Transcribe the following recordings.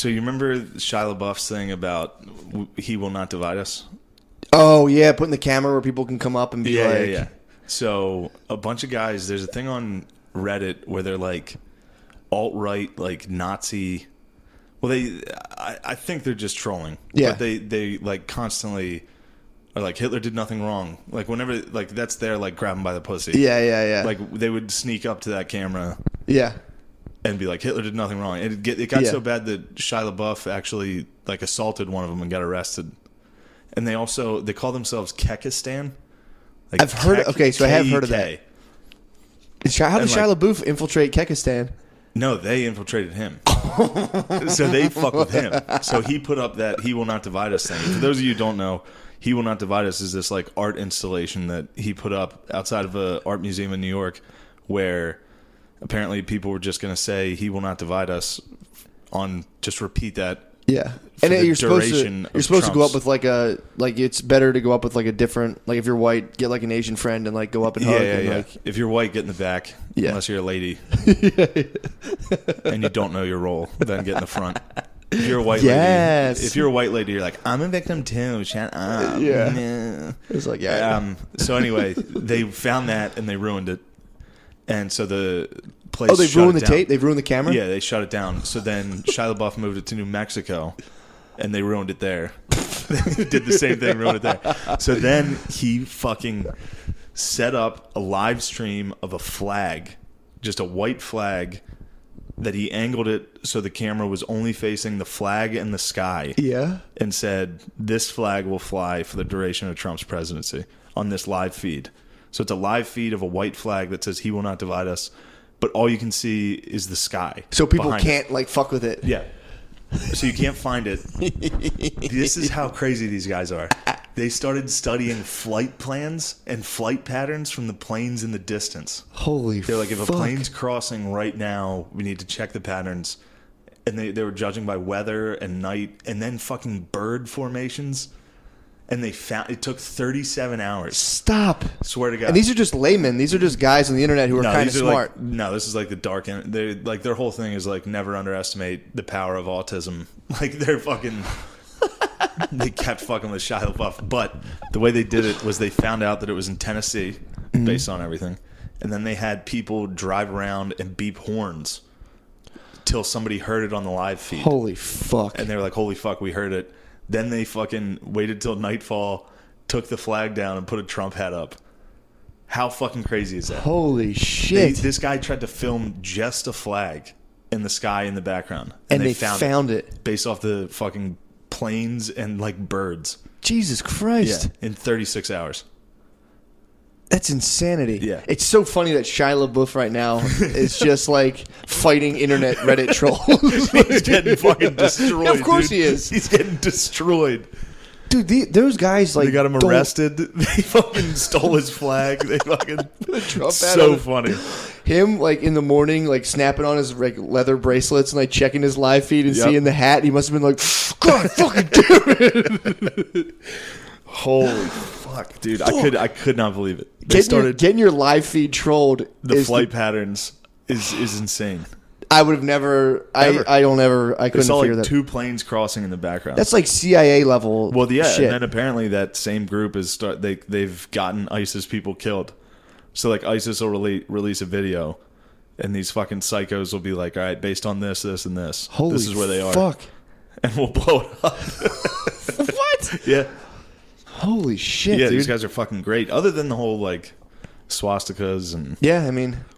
So you remember Shia LaBeouf's thing about he will not divide us? Oh, yeah, putting the camera where people can come up and be like... Yeah. So a bunch of guys, there's a thing on Reddit where they're like alt-right, like Nazi... Well, I think they're just trolling. Yeah. But they like constantly are like, Hitler did nothing wrong. Like whenever, like that's their like grab him by the pussy. Yeah. Like they would sneak up to that camera. Yeah. And be like, Hitler did nothing wrong. It got so bad that Shia LaBeouf actually like assaulted one of them and got arrested. And they call themselves Kekistan. Like I've heard. Okay, so I have heard of that. How did Shia LaBeouf infiltrate Kekistan? No, they infiltrated him. So they fuck with him. So he put up that He Will Not Divide Us thing. For those of you who don't know, He Will Not Divide Us is this like art installation that he put up outside of an art museum in New York, where apparently people were just going to say He Will Not Divide Us on just repeat that. Yeah, and you're supposed to go up with it's better to go up with like a different, like if you're white, get like an Asian friend and like go up and hug. Yeah. Like, if you're white, get in the back. Yeah. Unless you're a lady and you don't know your role, then get in the front. If you're a white lady, you're like, I'm a victim too. Shut up. Yeah. It's like So anyway, they found that and they ruined it, and so the place. They've ruined the tape? They've ruined the camera? Yeah, they shut it down. So then Shia LaBeouf moved it to New Mexico, and they ruined it there. They did the same thing, ruined it there. So then he fucking set up a live stream of a flag, just a white flag, that he angled it so the camera was only facing the flag and the sky. Yeah. And said, this flag will fly for the duration of Trump's presidency on this live feed. So it's a live feed of a white flag that says He Will Not Divide Us. But all you can see is the sky. So people can't like fuck with it. Yeah. So you can't find it. This is how crazy these guys are. They started studying flight plans and flight patterns from the planes in the distance. Holy fuck. They're like, if a plane's crossing right now, we need to check the patterns. And they were judging by weather and night and then fucking bird formations. And they found it took 37 hours. Stop. Swear to God. And these are just laymen. These are just guys on the internet who are kind of smart. This is like the dark end. They like their whole thing is like never underestimate the power of autism. Like they're fucking. They kept fucking with Shia LaBeouf, but the way they did it was they found out that it was in Tennessee, based on everything, and then they had people drive around and beep horns till somebody heard it on the live feed. Holy fuck! And they were like, "Holy fuck, we heard it." Then they fucking waited till nightfall, took the flag down, and put a Trump hat up. How fucking crazy is that? Holy shit. This guy tried to film just a flag in the sky in the background. And they found it. Based off the fucking planes and like birds. Jesus Christ. Yeah, in 36 hours. That's insanity. Yeah. It's so funny that Shia LaBeouf right now is just like fighting internet Reddit trolls. He's getting fucking destroyed. Of course he is. He's getting destroyed. Dude, those guys like they got him arrested. They fucking stole his flag. They fucking so funny. Him like in the morning, like snapping on his like leather bracelets and like checking his live feed and seeing the hat. He must have been like, God fucking damn it! Holy fuck, dude! I could not believe it. Getting your live feed trolled. The flight patterns is insane. I would have never. I couldn't saw figure like that. 2 planes crossing in the background. That's like CIA level. Well, yeah, shit. and then apparently that same group they've gotten ISIS people killed. So like ISIS will release a video, and these fucking psychos will be like, all right, based on this, this, and this, this is where they are. Fuck. And we'll blow it up. What? Yeah. Holy shit, yeah, dude. These guys are fucking great. Other than the whole like swastikas and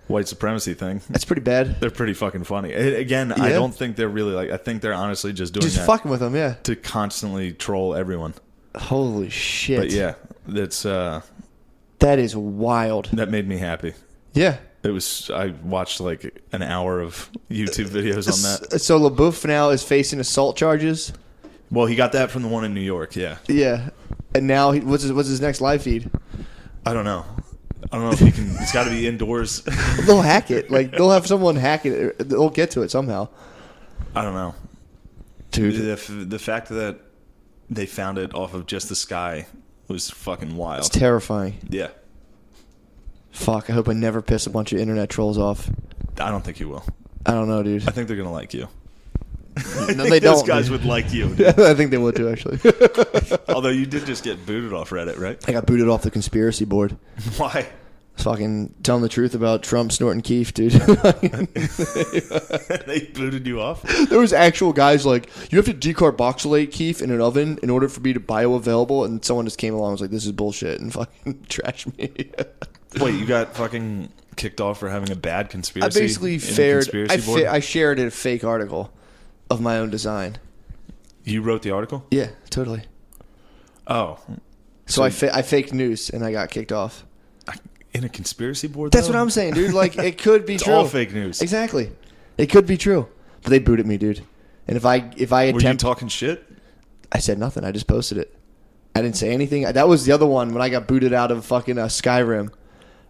white supremacy thing. That's pretty bad. They're pretty fucking funny. Again, I don't think they're really like. I think they're honestly just doing that fucking with them, yeah, to constantly troll everyone. Holy shit! But yeah, that's that is wild. That made me happy. Yeah. It was. I watched like an hour of YouTube videos on that. So LaBeouf now is facing assault charges. Well, he got that from the one in New York. Yeah. Yeah, and now what's his next live feed? I don't know. I don't know if he can. It's got to be indoors. They'll hack it. Like they'll have someone hack it. They'll get to it somehow. I don't know, dude. The fact that they found it off of just the sky was fucking wild. It's terrifying. Yeah. Fuck. I hope I never piss a bunch of internet trolls off. I don't think you will. I don't know, dude. I think they're gonna like you. No, they don't. Those guys would like you. Dude. I think they would too, actually. Although you did just get booted off Reddit, right? I got booted off the conspiracy board. Why? Fucking telling the truth about Trump snorting keef, dude. They booted you off? There was actual guys like, you have to decarboxylate keef in an oven in order for me to bioavailable, and someone just came along and was like, this is bullshit, and fucking trashed me. Wait, you got fucking kicked off for having a bad conspiracy? I basically I shared a fake article of my own design. You wrote the article? Yeah, totally. Oh. So I faked news, and I got kicked off. In a conspiracy board? That's what I'm saying, dude. Like, it could be it's true. all fake news. Exactly. It could be true. But they booted me, dude. And if I attempt... Were you talking shit? I said nothing. I just posted it. I didn't say anything. That was the other one when I got booted out of fucking Skyrim.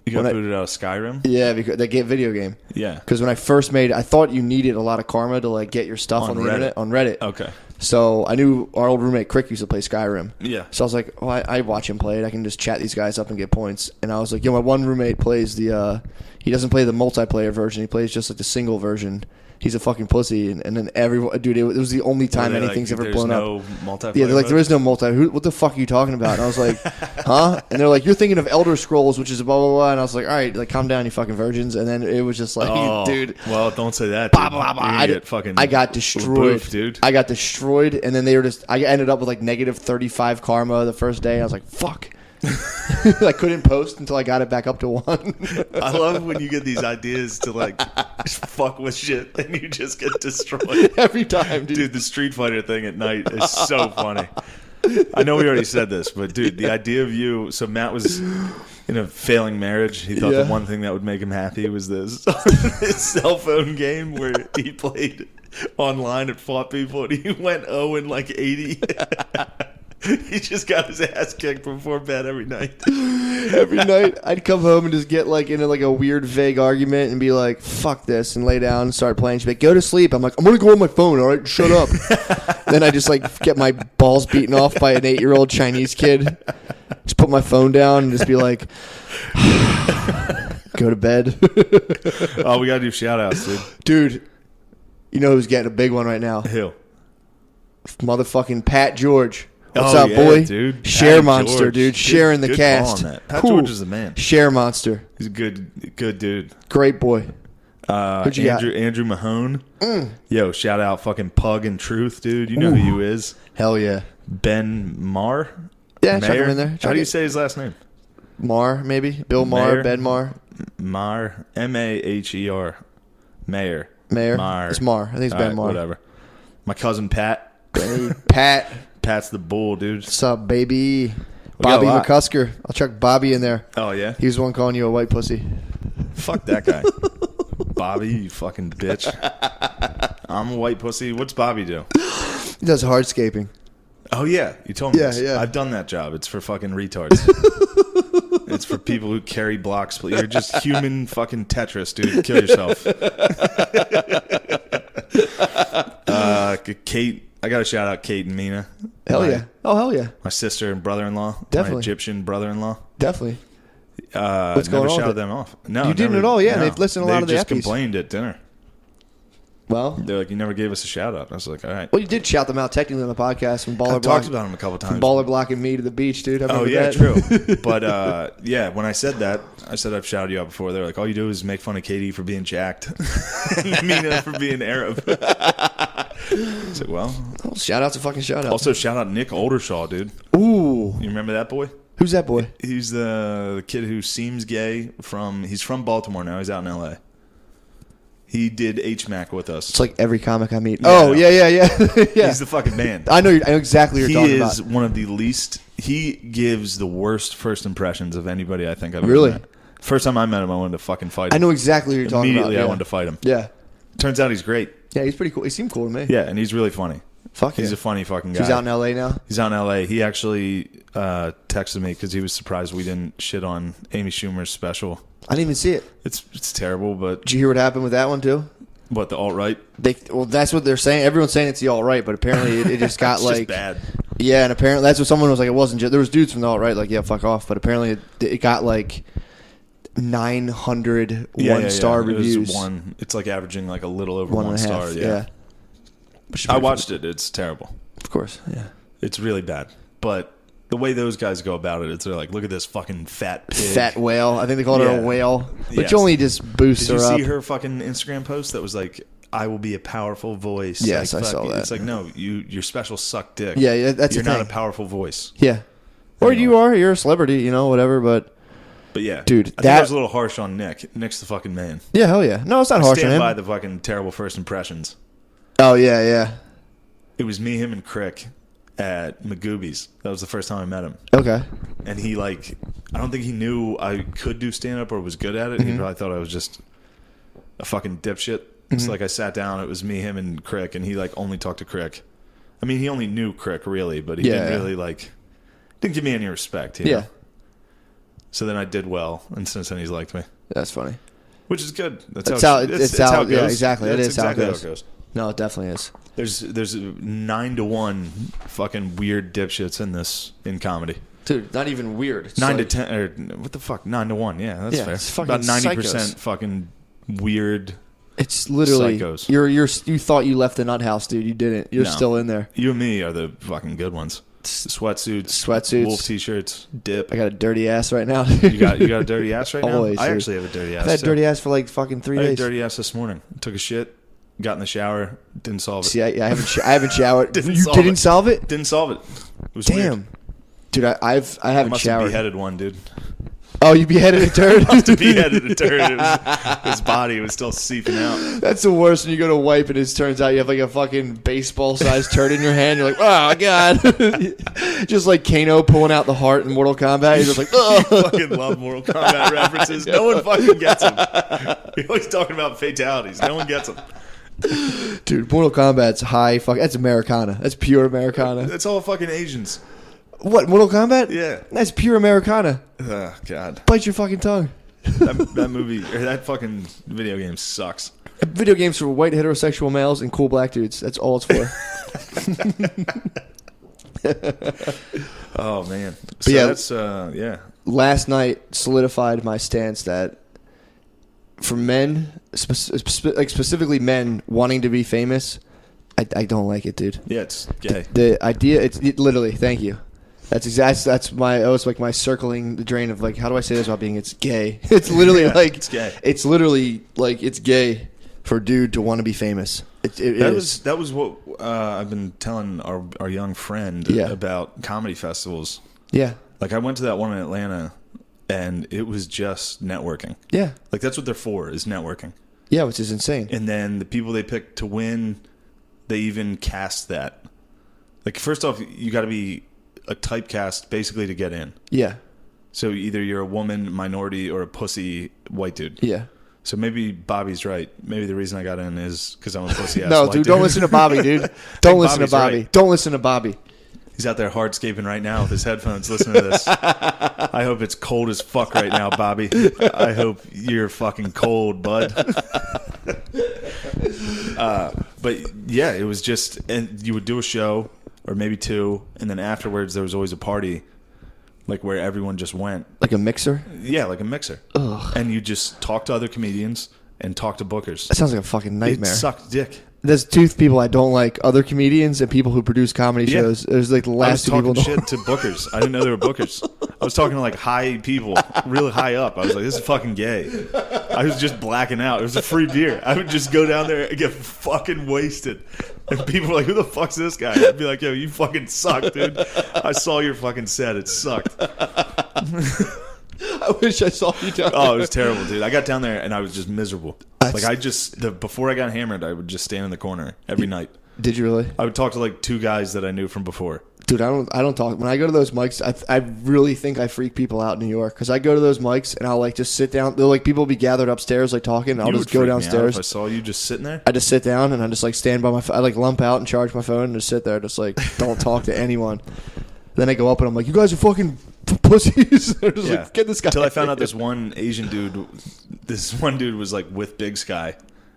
You got booted out of Skyrim? Yeah, because that video game. Yeah. Because when I first made it, I thought you needed a lot of karma to like get your stuff on the internet on Reddit. Okay. So I knew our old roommate Crick used to play Skyrim. Yeah. So I was like, I watch him play it. I can just chat these guys up and get points. And I was like, my one roommate plays he doesn't play the multiplayer version. He plays just like the single version. He's a fucking pussy. And then dude, it was the only time anything's ever blown up. There's no multiplayer? Yeah, they're like, there is no multiplayer. What the fuck are you talking about? And I was like, huh? And they're like, you're thinking of Elder Scrolls, which is blah, blah, blah. And I was like, all right, like, calm down, you fucking virgins. And then it was just like, dude. Well, don't say that, dude. Blah, blah, blah. I got destroyed. Boof, dude. I got destroyed. And then I ended up with like negative 35 karma the first day. I was like, fuck. I couldn't post until I got it back up to 1. I love when you get these ideas to like fuck with shit and you just get destroyed every time, dude. Dude, the Street Fighter thing at night is so funny. I know we already said this, but dude, the idea of you. So Matt was in a failing marriage. He thought the one thing that would make him happy was this cell phone game where he played online and fought people, and he went 0 and like 80. He just got his ass kicked before bed every night. Every night, I'd come home and just get like into like a weird, vague argument and be like, "Fuck this," and lay down and start playing. She'd be like, "Go to sleep." I'm like, "I'm gonna go on my phone. All right, shut up." Then I just like get my balls beaten off by an 8-year-old Chinese kid. Just put my phone down and just be like, "Go to bed." Oh, we gotta do shout outs, dude. Dude, you know who's getting a big one right now? Who? Motherfucking Pat George. What's up, boy? Dude. Share monster, dude. Sharing the cast. Pat George is the man. Share monster. He's a good dude. Great boy. Who'd you got? Andrew Mahone. Yo, shout out fucking Pug and Truth, dude. You know who you is. Hell yeah. Ben Marr? Yeah, chuck him in there. How do you say his last name? Marr, maybe. Bill Marr, Ben Marr. Marr. M-A-H-E-R. Mayor. Marr. It's Marr. I think it's Ben Marr. Whatever. My cousin Pat. Hey, Pat. Pat's the bull, dude. What's up, baby? Bobby McCusker. I'll chuck Bobby in there. Oh, yeah? He was the one calling you a white pussy. Fuck that guy. Bobby, you fucking bitch. I'm a white pussy. What's Bobby do? He does hardscaping. Oh, yeah. You told me this. Yeah. I've done that job. It's for fucking retards. It's for people who carry blocks. You're just human fucking Tetris, dude. Kill yourself. Kate. I got to shout out Kate and Mina. Hell yeah. Oh, hell yeah. My sister and brother-in-law. Definitely. My Egyptian brother-in-law. Definitely. What's going on? Never shouted them off. No, you didn't at all. Yeah, they've listened to a lot of the They episodes. just complained at dinner. Well, they're like, you never gave us a shout out. I was like, all right. Well, you did shout them out technically on the podcast from I've talked about them a couple times. From Baller blocking me to the beach, dude. Oh yeah, true. But yeah, when I said that, I said I've shouted you out before. They're like, all you do is make fun of Katie for being jacked, and Mina for being Arab. I said, well, shout out to fucking shout out. Also, shout out Nick Oldershaw, dude. Ooh, you remember that boy? Who's that boy? He's the kid who seems gay. He's from Baltimore now. He's out in L.A. He did HMAC with us. It's like every comic I meet. Yeah, oh, yeah. Yeah. He's the fucking man. I know exactly what you're talking about. He is one of the least... He gives the worst first impressions of anybody I think I've really ever met. First time I met him, I wanted to fucking fight him. I know exactly what you're talking about. Immediately, I wanted to fight him. Yeah. Turns out he's great. Yeah, he's pretty cool. He seemed cool to me. Yeah, and he's really funny. Fuck He's a funny fucking guy. So he's out in L.A. now? He's out in L.A. He actually texted me because he was surprised we didn't shit on Amy Schumer's special. I didn't even see it. It's terrible, but... Did you hear what happened with that one, too? What, the alt-right? Well, that's what they're saying. Everyone's saying it's the alt-right, but apparently it just got it's like... just bad. Yeah, and apparently that's what someone was like. It wasn't just... There was dudes from the alt-right like, yeah, fuck off. But apparently it got like 900 one-star reviews. It's like averaging like a little over 1.5 1 star. Yeah. I watched it. It's terrible. Of course, yeah. It's really bad. But the way those guys go about it, they're like, look at this fucking fat pig. Fat whale. I think they called her a whale. Which Yes. only just boosts her up. Did you see her fucking Instagram post that was like, I will be a powerful voice? Yes, like, I saw that. It's like, no, your special suck dick. Yeah, that's You're the not thing. a powerful voice. Yeah. Or Anyway. you are. You're a celebrity, you know, whatever, but yeah. Dude, I think that was a little harsh on Nick. Nick's the fucking man. yeah, hell yeah. No, it's not harsh on Stand him. by the fucking terrible first impressions. Oh, yeah. It was me, him, and Crick at Magoobies. That was the first time I met him. Okay. And he, like, I don't think he knew I could do stand-up or was good at it. He probably thought I was just a fucking dipshit. So, like, I sat down. It was me, him, and Crick, and he, like, only talked to Crick. I mean, he only knew Crick, really, but he didn't really, like, didn't give me any respect. You know? So then I did well, and since then he's liked me. That's funny. Which is good. It's how it goes. Yeah, exactly. That's It is exactly how it goes. No, it definitely is. There's 9-1 fucking weird dipshits in comedy. Dude, not even weird. It's 9 to like, 10 or what the fuck? 9-1. Yeah, that's fair. It's fucking About 90% psychos. fucking weird. It's literally Psychos. You thought you left the nut house, dude. You didn't. You're No. still in there. You and me are the fucking good ones. Sweatsuits, wolf t-shirts, dip. I got a dirty ass right now. You got a dirty ass right now? Always, I dude. actually have a dirty ass. I've had too. dirty ass for like fucking 3 I had a days. dirty ass this morning. Took a shit, got in the shower, didn't solve it. See, I haven't showered. Didn't You solve didn't it. solve it? Didn't solve it. It was Damn. weird. Dude, I I haven't must have showered. beheaded one, dude. Oh, you beheaded a turd? Must have beheaded a turd. His body was still seeping out. That's the worst when you go to wipe and it turns out you have like a fucking baseball-sized turd in your hand. You're like, oh, God. Just like Kano pulling out the heart in Mortal Kombat. He's just like, oh. I fucking love Mortal Kombat references. No one fucking gets them. You're always talking about fatalities. No one gets them. Dude, Mortal Kombat's high. That's Americana. That's pure Americana. It's all fucking Asians. What, Mortal Kombat? Yeah. That's pure Americana. Oh, God. Bite your fucking tongue. That movie, or that fucking video game sucks. Video games for white heterosexual males and cool black dudes. That's all it's for. Oh, man. So yeah. that's, yeah. Last night solidified my stance that for men, specifically men wanting to be famous, I don't like it, dude. Yeah, it's gay. The idea, it literally, thank you. That's my, it's like my circling the drain of like, how do I say this without being, it's gay. It's literally like, it's gay. It's literally like, it's gay for a dude to want to be famous. That was what I've been telling our young friend about comedy festivals. Yeah. Like I went to that one in Atlanta, and it was just networking. Yeah. Like that's what they're for, is networking. Yeah, which is insane. And then the people they pick to win, they even cast that. Like first off, you got to be a typecast basically to get in. Yeah. So either you're a woman, minority, or a pussy white dude. Yeah. So maybe Bobby's right. Maybe the reason I got in is because I'm a pussy ass No, white dude, dude. don't listen to Bobby, dude. Don't listen to Bobby's Bobby. right. Don't listen to Bobby. He's out there hardscaping right now with his headphones listening to this. I hope it's cold as fuck right now, Bobby. I hope you're fucking cold, bud. But yeah, it was just, and you would do a show or maybe two, and then afterwards there was always a party, like where everyone just went. Like a mixer? Yeah, like a mixer. Ugh. And you just talk to other comedians and talk to bookers. That sounds like a fucking nightmare. It sucked dick. There's two people I don't like: other comedians and people who produce comedy Yeah. shows. There's like the I was last two people. talking shit to bookers. I didn't know they were bookers. I was talking to like high people, really high up. I was like, this is fucking gay. I was just blacking out. It was a free beer. I would just go down there and get fucking wasted. And people were like, who the fuck's this guy? I'd be like, yo, you fucking suck, dude. I saw your fucking set. It sucked. I wish I saw you down Oh, there. it was terrible, dude. I got down there and I was just miserable. Like I just, before I got hammered, I would just stand in the corner every night. Did you really? I would talk to like two guys that I knew from before. Dude, I don't talk. When I go to those mics, I really think I freak people out in New York because I go to those mics and I'll like just sit down. They'll like people will be gathered upstairs like talking. And I'll You just would go freak me out downstairs. if I saw you just sitting there. I just sit down and I just like stand by my phone. I like lump out and charge my phone and just sit there, just like don't talk to anyone. Then I go up and I'm like, you guys are fucking pussies. They're just like, get this guy. Until I found out this one Asian dude, this one dude was like with Big Sky.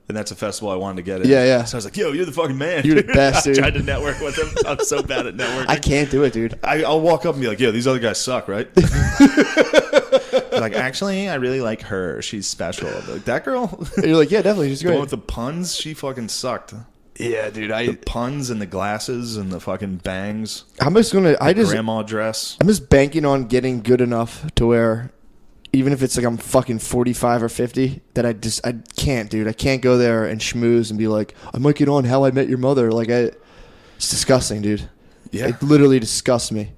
And that's a festival I wanted to get in. Yeah, yeah. So I was like, yo, you're the fucking man. You're the best, dude. I tried to network with him. I'm so bad at networking. I can't do it, dude. I'll walk up and be like, yo, these other guys suck, right? Like, actually, I really like her. She's special. Like, that girl? And you're like, yeah, definitely. She's The one great. with the puns, she fucking sucked. Yeah, dude. The puns and the glasses and the fucking bangs. I'm just gonna. Grandma dress. I'm just banking on getting good enough to where, even if it's like I'm fucking 45 or 50, that I can't, dude. I can't go there and schmooze and be like, I might get on How I Met Your Mother. Like, it's disgusting, dude. Yeah. It literally disgusts me.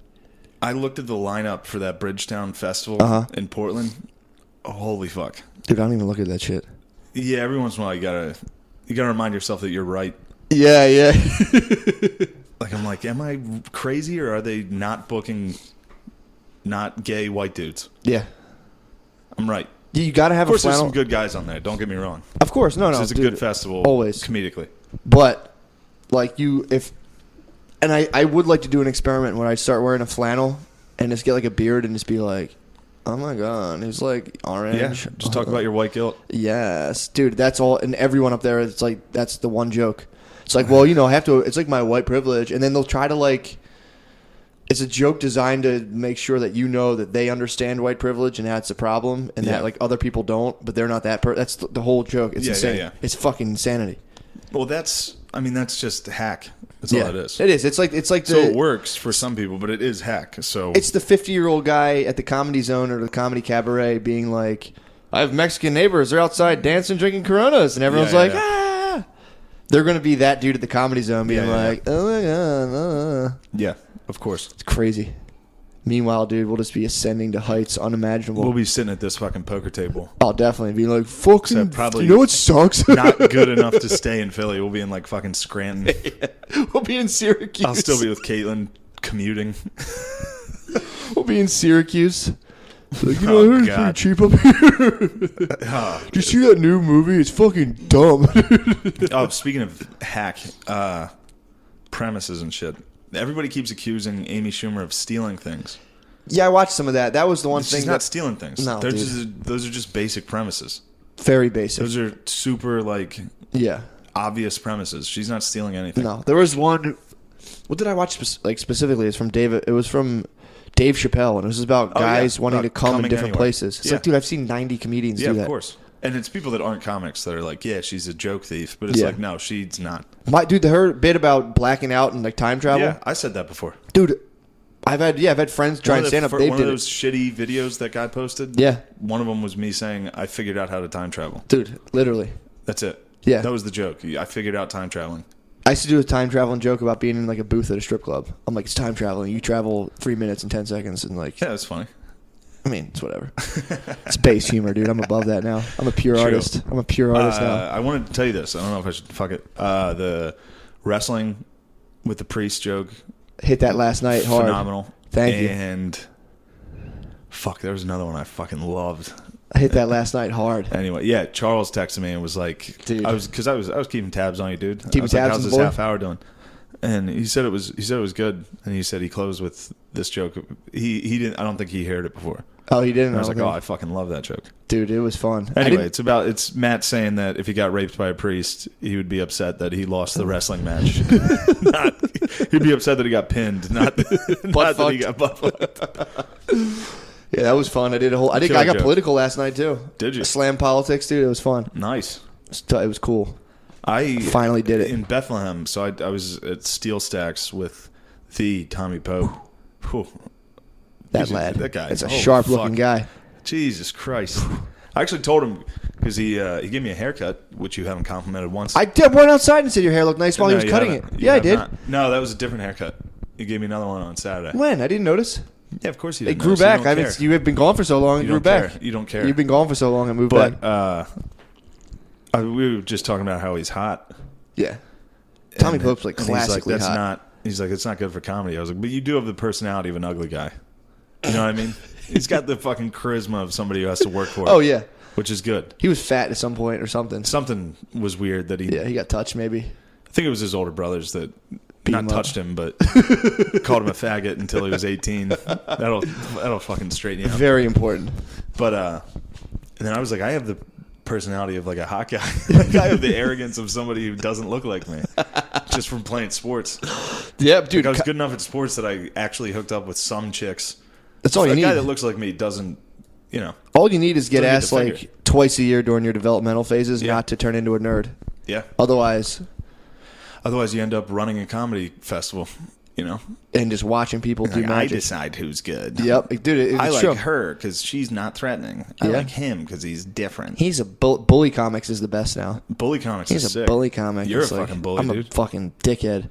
I looked at the lineup for that Bridgetown Festival in Portland. Oh, holy fuck. Dude, I don't even look at that shit. Yeah, every once in a while you gotta remind yourself that you're right. Yeah. Like, I'm like, am I crazy or are they not booking not gay white dudes? Yeah. I'm right. You got to have a flannel. Of course, there's some good guys on there. Don't get me wrong. Of course. No. It's a dude, good festival. Always. Comedically. But, like, and I would like to do an experiment where I start wearing a flannel and just get, like, a beard and just be like, oh, my God. It's, like, orange. Yeah. Just talk about your white guilt. Yes. Dude, that's all. And everyone up there, it's like, that's the one joke. It's like, well, I have to, it's like my white privilege. And then they'll try to, like, it's a joke designed to make sure that you know that they understand white privilege and that's a problem and that, like, other people don't, but they're not that that's the whole joke. It's insane. Yeah. It's fucking insanity. Well, that's just hack. That's all it is. It is. It's like so it works for some people, but it is hack. So it's the 50-year-old guy at the Comedy Zone or the Comedy Cabaret being like, I have Mexican neighbors. They're outside dancing, drinking Coronas. And everyone's ah. They're going to be that dude at the Comedy Zone being like, oh, my God. Yeah, of course. It's crazy. Meanwhile, dude, we'll just be ascending to heights unimaginable. We'll be sitting at this fucking poker table. I'll definitely be like, fucking, probably you know what sucks? Not good enough to stay in Philly. We'll be in, like, fucking Scranton. We'll be in Syracuse. I'll still be with Caitlin commuting. We'll be in Syracuse. Like, I heard it's pretty cheap up here. Did you see that new movie? It's fucking dumb. Speaking of hack premises and shit, everybody keeps accusing Amy Schumer of stealing things. Yeah, I watched some of that. That was the one thing. She's not stealing things. No, those are just basic premises. Very basic. Those are super, like, obvious premises. She's not stealing anything. No, there was one. What did I watch specifically? It's from Dave. It was from Dave Chappelle, and it was about guys wanting to come in different places. It's like, dude, I've seen 90 comedians do that. Yeah, of course. And it's people that aren't comics that are like, yeah, she's a joke thief. But it's like, no, she's not. Her bit about blacking out and, like, time travel. Yeah, I said that before. Dude, I've had friends try and stand up. One of those shitty videos that guy posted. Yeah. One of them was me saying, I figured out how to time travel. Dude, literally. That's it. Yeah. That was the joke. I figured out time traveling. I used to do a time traveling joke about being in, like, a booth at a strip club. I'm like, it's time traveling. You travel 3 minutes and 10 seconds and, like... Yeah, that's funny. I mean, it's whatever. It's base humor, dude. I'm above that now. I'm a pure artist. I'm a pure artist now. I wanted to tell you this. I don't know if I should fuck it. The wrestling with the priest joke. Hit that last night hard. Phenomenal. Thank you. And fuck, there was another one I fucking loved. I hit that last night hard. Anyway, yeah, Charles texted me and was like, dude, I was keeping tabs on you, dude. Keeping tabs like, how's this half hour doing? And he said it was good, and he said he closed with this joke. He didn't. I don't think he heard it before. Oh, he didn't. And I was like, I fucking love that joke, dude. It was fun. Anyway, it's Matt saying that if he got raped by a priest, he would be upset that he lost the wrestling match. He'd be upset that he got pinned, not that he got butt fucked. Yeah, that was fun. I got political last night too. Did you? Slam politics, dude. It was fun. Nice. It was cool. I finally did it in Bethlehem. So I was at Steel Stacks with the Tommy Poe. That lad. That guy. It's a sharp-looking guy. Jesus Christ. I actually told him because he gave me a haircut, which you haven't complimented once. I went outside and said your hair looked nice while he was cutting it. Yeah, I did. No, that was a different haircut. You gave me another one on Saturday. When? I didn't notice. Yeah, of course you did. It grew back. You have been gone for so long. It grew back. You don't care. You've been gone for so long. It moved back. We were just talking about how he's hot. Yeah. Tommy Pope's like classically hot. He's like, it's not good for comedy. I was like, but you do have the personality of an ugly guy. You know what I mean? He's got the fucking charisma of somebody who has to work for it. Oh, yeah. Which is good. He was fat at some point or something. Something was weird that he... Yeah, he got touched maybe. I think it was his older brothers that not touched him, but called him a faggot until he was 18. That'll fucking straighten you out. Very important. But, and then I was like, I have the personality of like a hot guy. Like I have the arrogance of somebody who doesn't look like me. Just from playing sports. Yeah, dude. Like I was good enough at sports that I actually hooked up with some chicks. That's all you need. A guy that looks like me doesn't, all you need is get asked like twice a year during your developmental phases not to turn into a nerd. Yeah. Otherwise... Otherwise, you end up running a comedy festival, you know? And just watching people do magic. I decide who's good. Yep. Dude, it's I like true. her because she's not threatening. I like him because he's different. He's a bully comics is the best now. Bully comics He's is sick. a bully comic. You're it's a fucking bully, I'm dude. a fucking dickhead.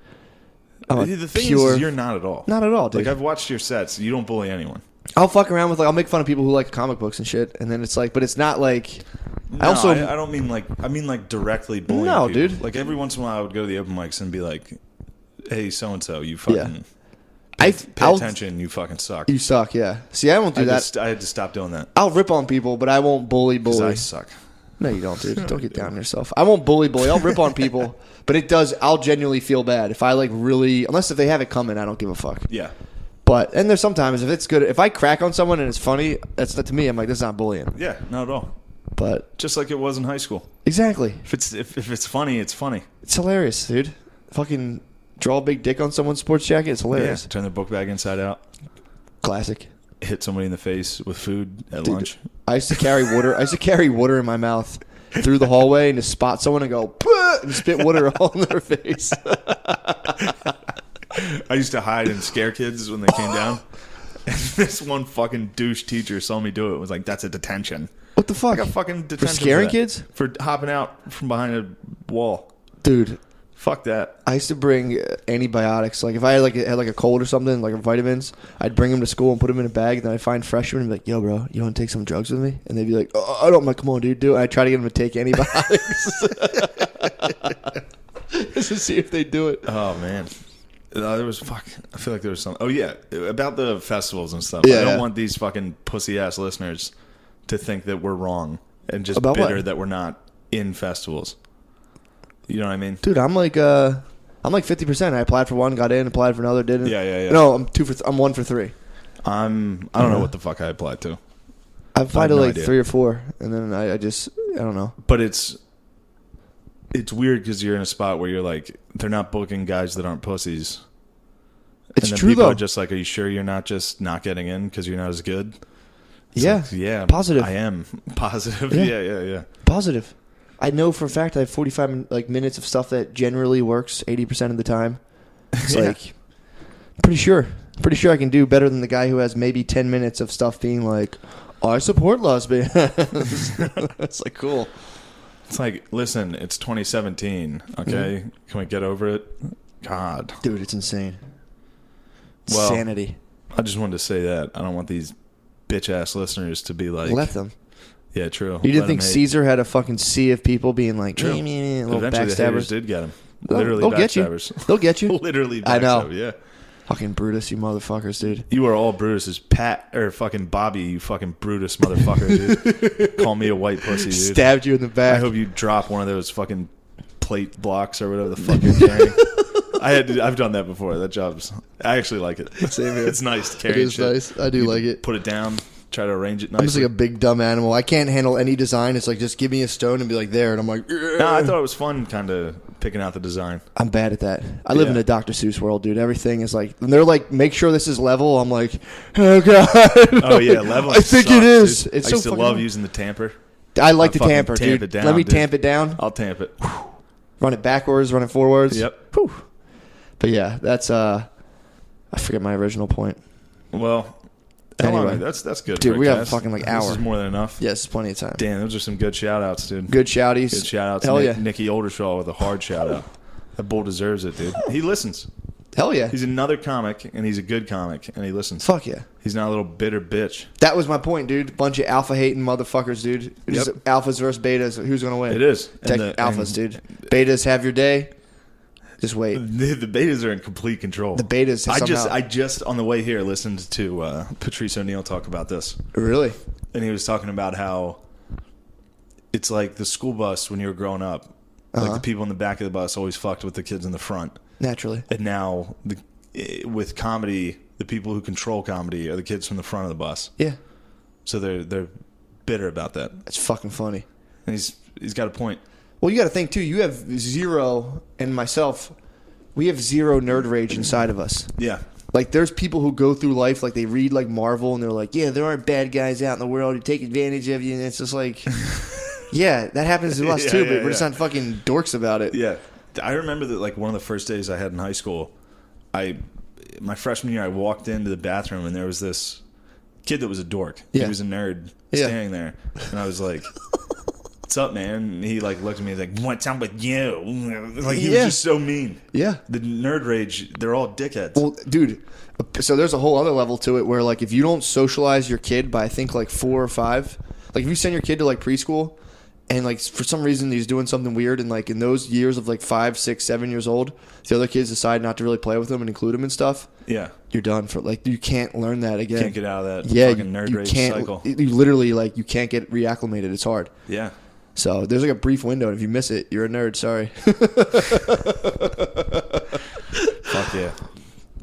The thing is, you're not at all. Not at all, dude. Like, I've watched your sets. You don't bully anyone. I'll fuck around with, like, I'll make fun of people who like comic books and shit, and then it's like, but it's not like... No, I don't mean like, I mean like directly bullying No, people. dude. Like, every once in a while I would go to the open mics and be like, hey, so-and-so, you fucking... Yeah. Pay attention, you fucking suck. You suck, yeah. See, I won't do that. I had to stop doing that. I'll rip on people, but I won't bully. Because I suck. No, you don't, dude. Don't get down on yourself. I won't bully. I'll rip on people, but I'll genuinely feel bad if I like really, unless if they have it coming, I don't give a fuck. Yeah. But, and there's sometimes if it's good, if I crack on someone and it's funny, that's to me, I'm like, this is not bullying. Yeah, not at all. But just like it was in high school. Exactly. If it's funny, it's funny. It's hilarious, dude. Fucking draw a big dick on someone's sports jacket. It's hilarious. Yeah, turn their book bag inside out. Classic. Hit somebody in the face with food at lunch. I used to carry water in my mouth through the hallway and just spot someone and go, "Pah!" and spit water all in their face. I used to hide and scare kids when they came down. And this one fucking douche teacher saw me do it. Was like, "That's a detention." What the fuck? I got fucking detention for scaring that. kids? For hopping out from behind a wall. Dude. Fuck that. I used to bring antibiotics. Like if I had a cold or something, like vitamins, I'd bring them to school and put them in a bag. And then I'd find freshmen and be like, "Yo, bro, you want to take some drugs with me?" And they'd be like, "Oh, I don't." I'm like, "Come on, dude, do it." And I'd try to get them to take antibiotics. Just to see if they do it. Oh, man. There was I feel like there was something. Oh, yeah. About the festivals and stuff. Yeah, I don't want these fucking pussy-ass listeners to think that we're wrong and just about bitter what? that we're not in festivals. You know what I mean? Dude, I'm like 50%. I applied for one, got in, applied for another, didn't. Yeah. No, I'm 1 for 3. I don't know what the fuck I applied to. I applied to no like idea. 3 or 4, and then I don't know. But it's weird because you're in a spot where you're like, they're not booking guys that aren't pussies. It's and then true people though. are just like, are you sure you're not just not getting in because you're not as good? It's Yeah. like, yeah. Positive. I am positive. Yeah. Yeah. Positive. I know for a fact I have 45 minutes of stuff that generally works 80% of the time. It's Yeah. like, pretty sure I can do better than the guy who has maybe 10 minutes of stuff being like, "I support lesbians." It's like, cool. It's like, listen, it's 2017, okay? Can we get over it? God. Dude, it's insane. Well, Insanity. I just wanted to say that. I don't want these bitch-ass listeners to be like... Let them. Yeah, true. You didn't Let think them hate. Caesar had a fucking sea of people being like, True. "Meh, meh, meh," little Eventually the haters backstabbers? did get him. They'll Literally get you. backstabbers. They'll get you. Literally I know. backstabber, yeah. Fucking Brutus, you motherfuckers, dude. You are all Brutus's Pat, or fucking Bobby, you fucking Brutus motherfucker, dude. Call me a white pussy, dude. Stabbed you in the back. I hope you drop one of those fucking plate blocks or whatever the fuck you're carrying. I've done that before. That job's... I actually like it. Same here. It's nice to It carry is shit. nice. I do like it. Put it down, try to arrange it I'm just nicely. like a big dumb animal. I can't handle any design. It's like, just give me a stone and be like, there. And I'm like, No, I thought it was fun kind of picking out the design. I'm bad at that. I live Yeah. in a Dr. Seuss world, dude. Everything is like, and they're like, make sure this is level. I'm like, oh god. Oh yeah, level. I think it is. It's I so used to fucking love hard. using the tamper. I like the fucking tamper, tamp dude. it down, Let me dude. tamp it down. I'll tamp it. Run it backwards, run it forwards. Yep. Whew. But yeah, that's I forget my original point. Well, how Anyway. long? That's good. Dude, for a we have a cast. fucking, like, This hour. is more than enough. Yes, plenty of time. Damn, those are some good shout outs, dude. Good shouties. Good shout outs. Hell yeah. Nicky Oldershaw with a hard shout out. That bull deserves it, dude. He listens. Hell yeah. He's another comic, and he's a good comic, and he listens. Fuck yeah. He's not a little bitter bitch. That was my point, dude. Bunch of alpha hating motherfuckers, dude. It's Yep. alphas versus betas. Who's gonna win? It is. Tech alphas, dude. Betas have your day. Just wait. The betas are in complete control. The betas I just on the way here listened to Patrice O'Neill talk about this, Really? and he was talking about how it's like the school bus when you were growing up. Like the people in the back of the bus always fucked with the kids in the front, Naturally. and now with comedy, the people who control comedy are the kids from the front of the bus. Yeah. So they're bitter about that, That's fucking funny. and he's got a point. Well, you got to think too. You have zero, and myself, we have zero nerd rage inside of us. Yeah. Like, there's people who go through life, like, they read, like, Marvel, and they're like, yeah, there aren't bad guys out in the world who take advantage of you, and it's just like, yeah, that happens to us, too, Yeah, but we're just not fucking dorks about it. Yeah. I remember that like one of the first days I had in high school, my freshman year, I walked into the bathroom and there was this kid that was a dork. Yeah. He was a nerd standing there, and I was like, "What's up, man?" And he like looked at me like, "What's up with you?" Like he was just so mean. Yeah. The nerd rage, they're all dickheads. Well, dude, so there's a whole other level to it where like if you don't socialize your kid by I think like 4 or 5, like if you send your kid to like preschool and like for some reason he's doing something weird and like in those years of like 5, 6, 7 years old, the other kids decide not to really play with him and include him and stuff. Yeah. You're done for like you can't learn that again. Can't get out of that fucking nerd rage cycle. You literally like you can't get reacclimated. It's hard. Yeah. So there's like a brief window, and if you miss it, you're a nerd. Sorry. Fuck yeah.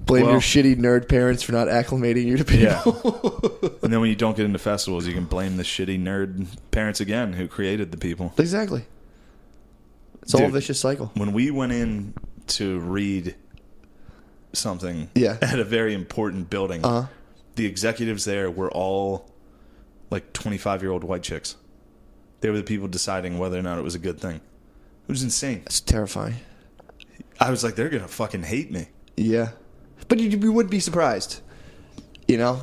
Blame your shitty nerd parents for not acclimating you to people. Yeah. And then when you don't get into festivals, you can blame the shitty nerd parents again who created the people. Exactly. It's all a vicious cycle. When we went in to read something at a very important building, the executives there were all like 25-year-old white chicks. They were the people deciding whether or not it was a good thing. It was insane. That's terrifying. I was like, they're going to fucking hate me. Yeah. But you would be surprised. You know?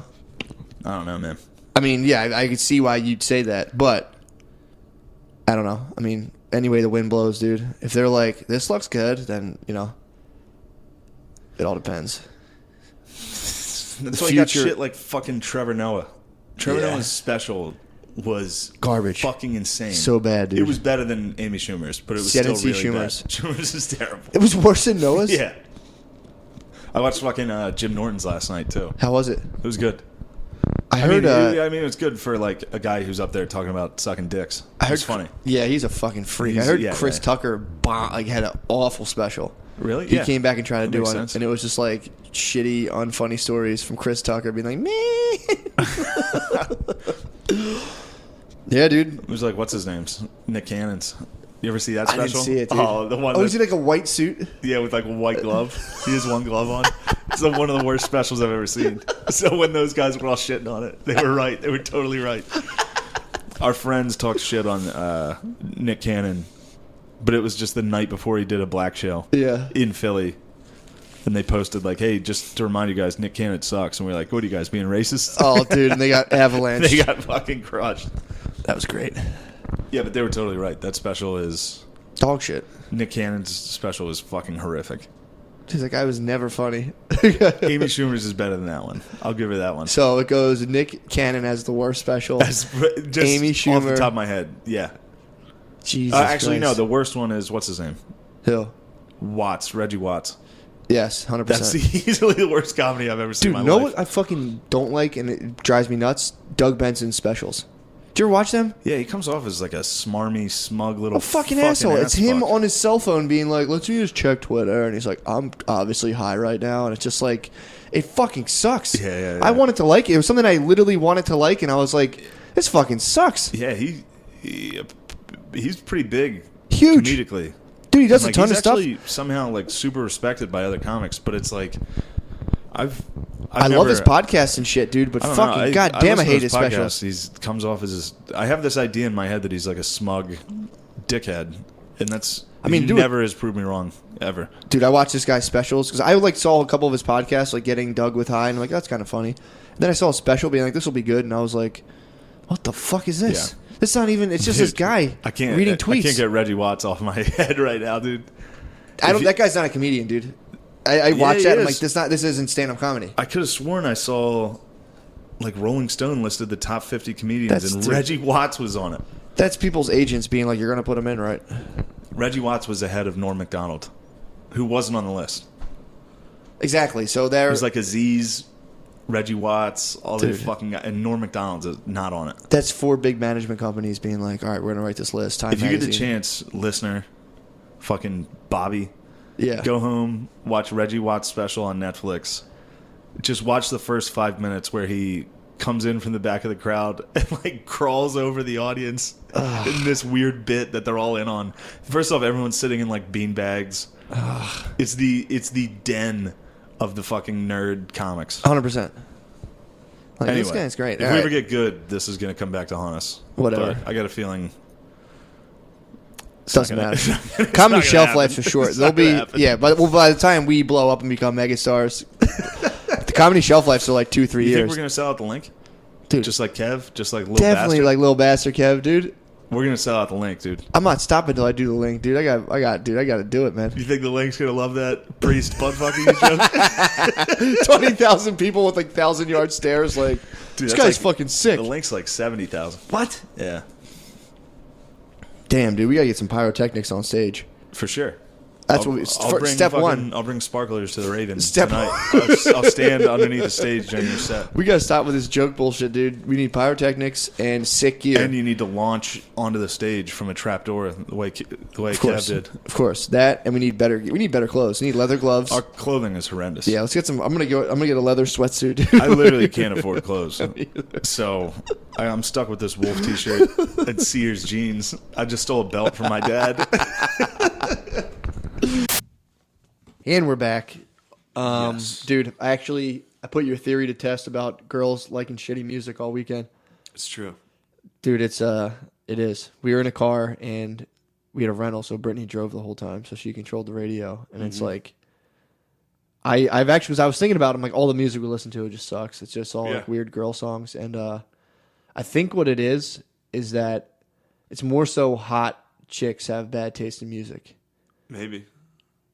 I don't know, man. I mean, yeah, I could see why you'd say that, but I don't know. I mean, any way the wind blows, dude. If they're like, this looks good, then, you know, it all depends. That's why you got shit like fucking Trevor Noah. Trevor Noah's special was garbage, fucking insane, so bad, dude. It was better than Amy Schumer's, but it was still really Schumer's. Bad. Schumer's is terrible. It was worse than Noah's. Yeah, I watched fucking Jim Norton's last night too. How was it? It was good. I heard. I mean, it's good for like a guy who's up there talking about sucking dicks. It's funny. Yeah, he's a fucking freak. I heard Chris Tucker had an awful special. Really? He came back and tried to do one, and it was just like shitty, unfunny stories from Chris Tucker being like, me. Yeah, dude. It was like, what's his name? Nick Cannon's. You ever see that special? I didn't see it, dude. Oh, the one. Oh, is he like a white suit? Yeah, with like a white glove. He has one glove on. It's like one of the worst specials I've ever seen. So when those guys were all shitting on it, they were right. They were totally right. Our friends talked shit on Nick Cannon, but it was just the night before he did a black show in Philly. And they posted like, hey, just to remind you guys, Nick Cannon sucks. And we were like, what are you guys, being racist? Oh, dude, and they got avalanche. They got fucking crushed. That was great. Yeah, but they were totally right. That special is... dog shit. Nick Cannon's special is fucking horrific. She's like, I was never funny. Amy Schumer's is better than that one. I'll give her that one. So it goes, Nick Cannon has the worst special. Just Amy Schumer. Off the top of my head, yeah. Jesus actually, Christ. no, the worst one is, what's his name? Who? Reggie Watts. Yes, 100%. That's easily the worst comedy I've ever seen in my life. Dude, know what I fucking don't like and it drives me nuts? Doug Benson's specials. Did you ever watch them? Yeah, he comes off as like a smarmy, smug little fucking asshole. It's him on his cell phone being like, let's just check Twitter. And he's like, I'm obviously high right now. And it's just like, it fucking sucks. Yeah. I wanted to like it. It was something I literally wanted to like. And I was like, this fucking sucks. Yeah, he's pretty big. Huge. Comedically. Dude, he does a ton of stuff. He's actually somehow like super respected by other comics, but it's like, I love his podcast and shit, dude, but fucking goddamn, I hate his specials. He comes off as I have this idea in my head that he's like a smug dickhead, and that's. I mean, he never has proved me wrong ever. Dude, I watch this guy's specials because I like saw a couple of his podcasts, like Getting Doug with High, and I'm like, that's kind of funny. And then I saw a special being like, this will be good, and I was like, what the fuck is this? Yeah. It's not even. It's just this guy reading tweets. I can't get Reggie Watts off my head right now, dude. That guy's not a comedian, dude. I watch that and I'm like, this isn't stand-up comedy. I could have sworn I saw like Rolling Stone listed the top 50 comedians and Reggie Watts was on it. That's people's agents being like, you're going to put him in, right? Reggie Watts was ahead of Norm Macdonald, who wasn't on the list. Exactly. So there was like Aziz, Reggie Watts, all these fucking guys, and Norm Macdonald's is not on it. That's 4 big management companies being like, all right, we're going to write this list. Time if you magazine. get the chance, listener, fucking Bobby, yeah, go home, watch Reggie Watts' special on Netflix. Just watch the first 5 minutes where he comes in from the back of the crowd and like crawls over the audience in this weird bit that they're all in on. First off, everyone's sitting in like bean bags. It's the den of the fucking nerd comics. 100%. Like, anyway, this guy's great. If we ever get good, this is going to come back to haunt us. Whatever. But I got a feeling Doesn't matter. Comedy shelf life for sure. They'll be but by the time we blow up and become megastars, the comedy shelf life are like 2-3 years. You think we're gonna sell out the Link, dude? Just like Kev, just like Lil Definitely Bastard? like Lil Bastard Kev, dude. We're gonna sell out the Link, dude. I'm not stopping until I do the Link, dude. I got to do it, man. You think the Link's gonna love that priest butt fucking joke? 20,000 people with like 1,000-yard stares, like Dude, this that's guy's like, fucking sick. The Link's like 70,000. What? Yeah, Damn, dude, we gotta get some pyrotechnics on stage. for sure. That's what step one. I'll bring sparklers to the Raven Step tonight. I'll stand underneath the stage during your set. We gotta stop with this joke bullshit, dude. We need pyrotechnics and sick gear. And you need to launch onto the stage from a trapdoor the way Kev did. Of course, that, and we need better clothes. We need leather gloves. Our clothing is horrendous. Yeah, let's get some. I'm gonna get a leather sweatsuit, dude. I literally can't afford clothes, so I'm stuck with this Wolf T-shirt and Sears jeans. I just stole a belt from my dad. And we're back. Yes. Dude, I put your theory to test about girls liking shitty music all weekend. It's true. Dude, it is. We were in a car and we had a rental, so Brittany drove the whole time, so she controlled the radio. And it's like, I've actually, because I was thinking about it, I'm like, all the music we listen to, it just sucks. It's just all like weird girl songs. And I think what it is that it's more so hot chicks have bad taste in music. Maybe.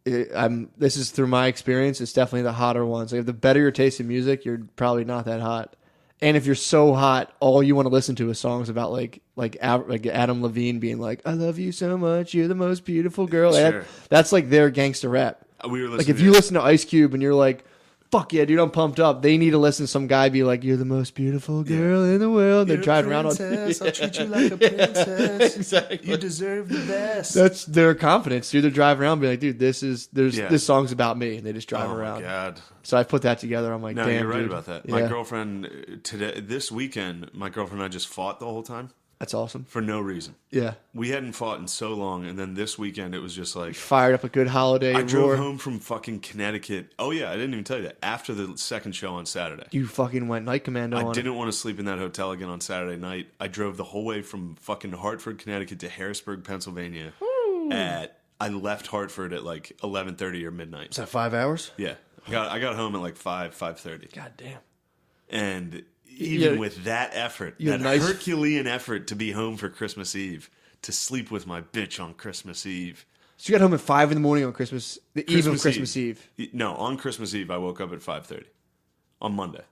This is through my experience. It's definitely the hotter ones. Like, if the better your taste in music, you're probably not that hot. And if you're so hot, all you want to listen to is songs about like Adam Levine being like, "I love you so much, you're the most beautiful girl." Sure. That's like their gangster rap. We were listening Like if you listen to Ice Cube and you're like, "Fuck yeah, dude, I'm pumped up," they need to listen to some guy be like, "You're the most beautiful girl in the world." They're driving around on. I'll treat you like a princess. Exactly. You deserve the best. That's their confidence, dude. They're driving around, being like, "Dude, this song's about me," and they just drive around. Oh my god. So I put that together. I'm like, No, damn, you're right dude. about that. Yeah. My girlfriend this weekend, my girlfriend and I just fought the whole time That's awesome. for no reason. Yeah. We hadn't fought in so long, and then this weekend it was just like Fired up a good holiday I drove roar. home from fucking Connecticut. Oh yeah, I didn't even tell you that. After the second show on Saturday, You fucking went night commando on I it. didn't want to sleep in that hotel again on Saturday night. I drove the whole way from fucking Hartford, Connecticut to Harrisburg, Pennsylvania. I left Hartford at like 11:30 or midnight. Is that 5 hours? Yeah, I got home at like 5:30. God damn. And even Yeah. with that effort, You that had nice- Herculean effort to be home for Christmas Eve, to sleep with my bitch on Christmas Eve. So you got home at 5 in the morning on Christmas, the eve of Christmas Eve. No, on Christmas Eve, I woke up at 5:30 on Monday.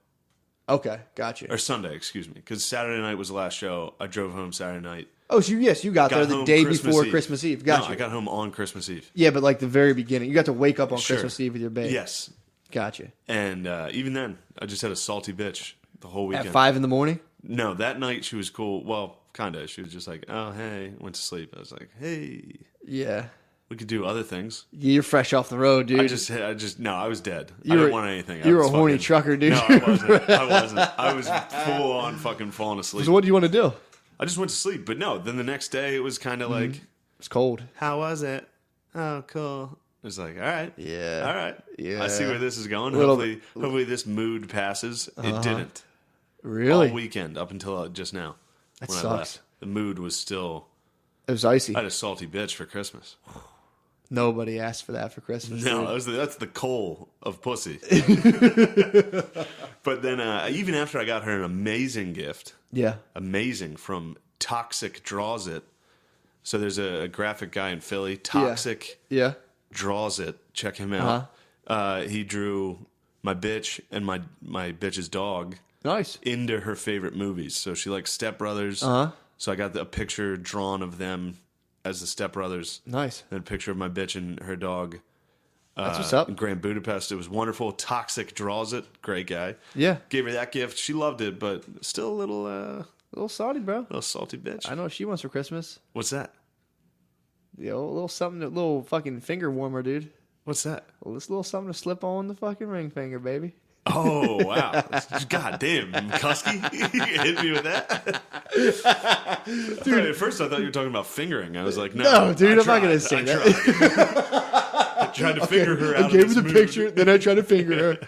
Okay, gotcha. Or Sunday, excuse me. Because Saturday night was the last show. I drove home Saturday night. Oh, so you got there the home day Christmas before Eve. Christmas Eve. No, Gotcha. I got home on Christmas Eve. Yeah, but like the very beginning. You got to wake up on Sure. Christmas Eve with your babe. Yes. Gotcha. And even then, I just had a salty bitch the whole weekend. At 5 in the morning? No, that night she was cool. Well, kind of. She was just like, oh, hey. Went to sleep. I was like, hey, Yeah. we could do other things. You're fresh off the road, dude. I was dead. I didn't want anything. You were a horny trucker, dude. No, I wasn't. I was full on fucking falling asleep. So what do you want to do? I just went to sleep. But no, then the next day it was kind of like, It's cold. how was it? Oh, cool. It was like, all right. Yeah. All right. Yeah. I see where this is going. Little- Hopefully this mood passes. It didn't. Really? All weekend up until just now. That when I sucks. left. The mood was still, It was icy. I had a salty bitch for Christmas. Nobody asked for that for Christmas. No, dude. that's the coal of pussy. But then even after I got her an amazing gift, Yeah. amazing from Toxic Draws It. So there's a graphic guy in Philly, Toxic Yeah. Draws It. Check him out. He drew my bitch and my bitch's dog Nice. into her favorite movies. So she likes Step Brothers. So I got a picture drawn of them as the Step Brothers. Nice. And a picture of my bitch and her dog. That's what's up. In Grand Budapest. It was wonderful. Toxic Draws It. Great guy. Yeah. Gave her that gift. She loved it, but still a A little salty, bro. little salty bitch. I know what she wants for Christmas. What's that? Yeah, a little something, a little fucking finger warmer, dude. What's that? Well, this little something to slip on the fucking ring finger, baby. Oh, wow. God damn, McCusker. You hit me with that? Dude, at first I thought you were talking about fingering. I was like, No, dude, I I'm not going to tried. say I that. I tried to figure her out. I of gave her this the mood. picture, then I tried to finger her.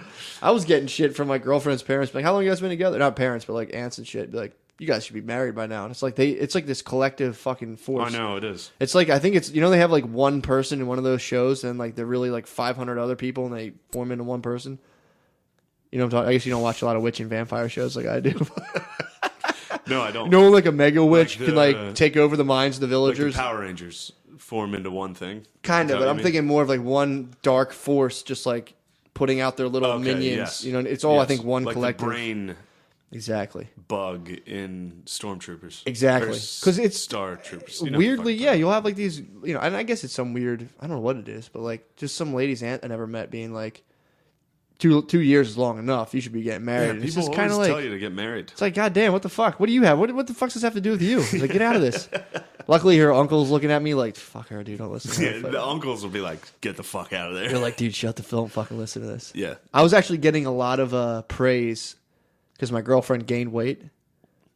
I was getting shit from my girlfriend's parents. Like, how long you guys been together? Not parents, but like aunts and shit. Be like, you guys should be married by now. And it's like it's like this collective fucking force. I know it is. It's like, I think it's, you know, they have like one person in one of those shows and like they're really like 500 other people and they form into one person. You know what I'm talking? I guess you don't watch a lot of witch and vampire shows like I do. No, I don't. You know, like a mega witch Like can like take over the minds of the like villagers. the Power Rangers form into one thing. Kind Is of, that but what I'm you mean? thinking more of like one dark force just like putting out their little Okay, minions. yes. You know, it's all I Yes. think one like collective. the brain Exactly. bug in Stormtroopers. Exactly. Or 'Ccause it's Star Troopers. You know Weirdly, what the yeah, you'll have like these, you know, and I guess it's some weird, I don't know what it is, but like just some lady's aunt I never met being like, 2 years is long enough. You should be getting married. Yeah, And it's people just always kind of like, tell you to get married. it's like, goddamn, what the fuck? What do you have? What the fuck does this have to do with you? It's like, get out of this. Luckily, her uncle's looking at me like, fuck her, dude. Don't listen to Yeah, her. the uncles will be like, "Get the fuck out of there." They're like, dude, shut the film. Fucking listen to this. Yeah. I was actually getting a lot of praise because my girlfriend gained weight.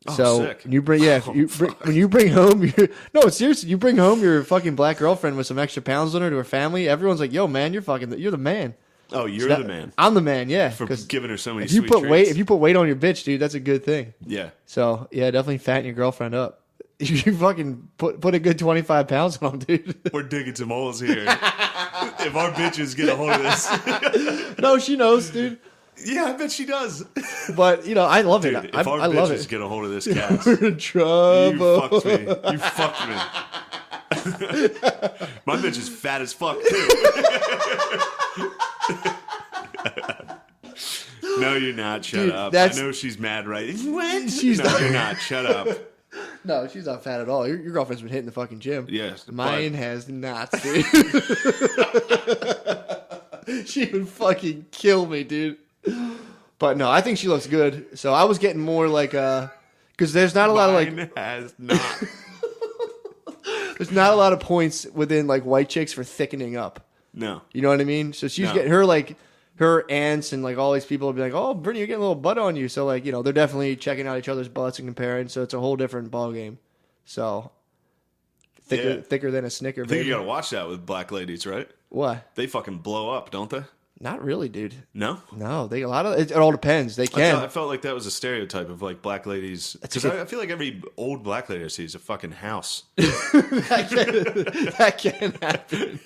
Oh, So sick. you bring, yeah, when you bring home your, no, seriously, you bring home your fucking black girlfriend with some extra pounds on her to her family. Everyone's like, yo, man, you're the man. Oh, you're That- the man I'm the man, yeah. for 'Cause giving her so many if you sweet put treats. weight, if you put weight on your bitch, dude, that's a good thing. Yeah. So yeah, definitely fatten your girlfriend up. You fucking put a good 25 pounds on them, dude. We're digging some holes here. If our bitches get a hold of this. No, she knows, dude. Yeah, I bet she does. But you know, I love Dude, it. if our I love bitches it. get a hold of this cast, We're in trouble. you fucked me. You fucked me. My bitch is fat as fuck, too. No, you're not. Shut Dude, up. that's- I know she's mad, right? What? She's no, not. you're not. Shut up. No, she's not fat at all. Your girlfriend's been hitting the fucking gym. Yes. Mine has not, dude. She would fucking kill me, dude. But no, I think she looks good. So I was getting more like because there's not a lot of like Mine has not. there's not a lot of points within like white chicks for thickening up. No. You know what I mean? So she's No. getting her like her aunts and like all these people will be like, "Oh, Brittany, you're getting a little butt on you." So like, you know, they're definitely checking out each other's butts and comparing. So it's a whole different ball game. So thicker than a Snicker. I think Baby. you gotta watch that with black ladies, right? What? They fucking blow up, don't they? Not really, dude. No? No, they a lot of it all depends. They can. I felt like that was a stereotype of like black ladies. Because I feel like every old black lady I see is a fucking house. that can happen.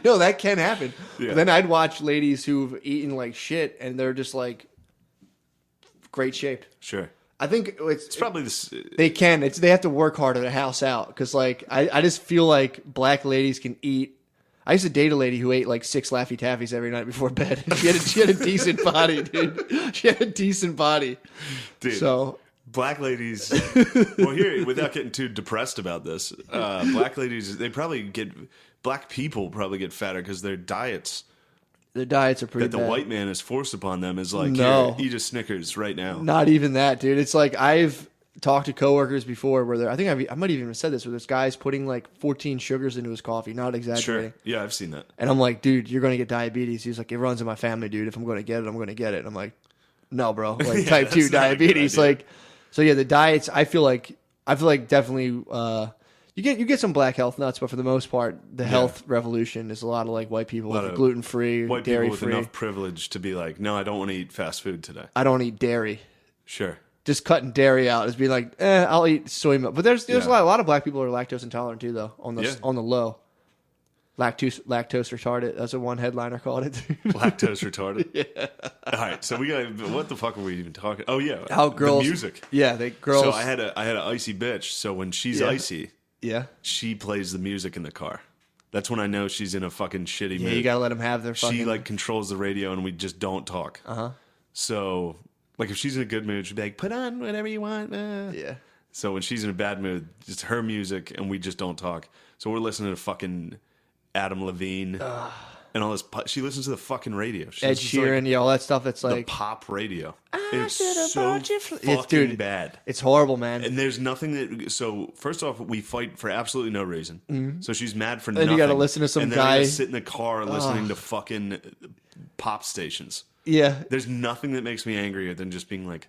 No, that can happen. Yeah. But then I'd watch ladies who've eaten like shit and they're just like great shape. Sure. I think It's probably this. they can. They have to work harder to house out because like I just feel like black ladies can eat. I used to date a lady who ate like 6 Laffy Taffies every night before bed. She had a decent body, dude. She had a decent body. Dude, So black ladies. Well, here, without getting too depressed about this, black ladies, black people probably get fatter because their diets their diets are pretty that the bad. white man is forced upon them is like, No. here, eat a Snickers right now. Not even that, dude. It's like I've talked to coworkers before where I might even have said this, where this guy's putting like 14 sugars into his coffee, not exaggerating. Sure. Yeah, I've seen that. And I'm like, dude, you're going to get diabetes. He's like, it runs in my family, dude. If I'm going to get it, I'm going to get it. And I'm like, no, bro. Like Yeah, type 2 that's not a good diabetes. idea. Like, so yeah, the diets, I feel like definitely, you get some black health nuts, but for the most part, the health revolution is a lot of like white people lot with of gluten free, White dairy people with free. enough privilege to be like, no, I don't want to eat fast food today. I don't eat dairy. Sure. Just cutting dairy out is being like, I'll eat soy milk. But there's Yeah. a lot of black people who are lactose intolerant too, though. On the Yeah. low, lactose retarded. That's what one headliner called it. Lactose retarded. Yeah. All right. So we got. What the fuck were we even talking? Oh yeah. How girls The music. Yeah, girls. So I had an icy bitch. So when she's Yeah. icy, yeah, she plays the music in the car. That's when I know she's in a fucking shitty yeah. mood. You gotta let them have their fucking. She like controls the radio and we just don't talk. So like if she's in a good mood, she'd be like, "Put on whatever you want." yeah. So when she's in a bad mood, it's her music and we just don't talk. So we're listening to fucking Adam Levine and all this. She listens to the fucking radio. She's Ed just Sheeran, like yeah, all that stuff. It's the like pop radio. should've It's so bought you fucking dude, bad. it's horrible, man. And there's nothing that. So first off, we fight for absolutely no reason. So she's mad for Mm-hmm. Then nothing. you gotta listen to some and then I guy- gotta sit in the car listening to fucking pop stations. Yeah, There's nothing that makes me angrier than just being like,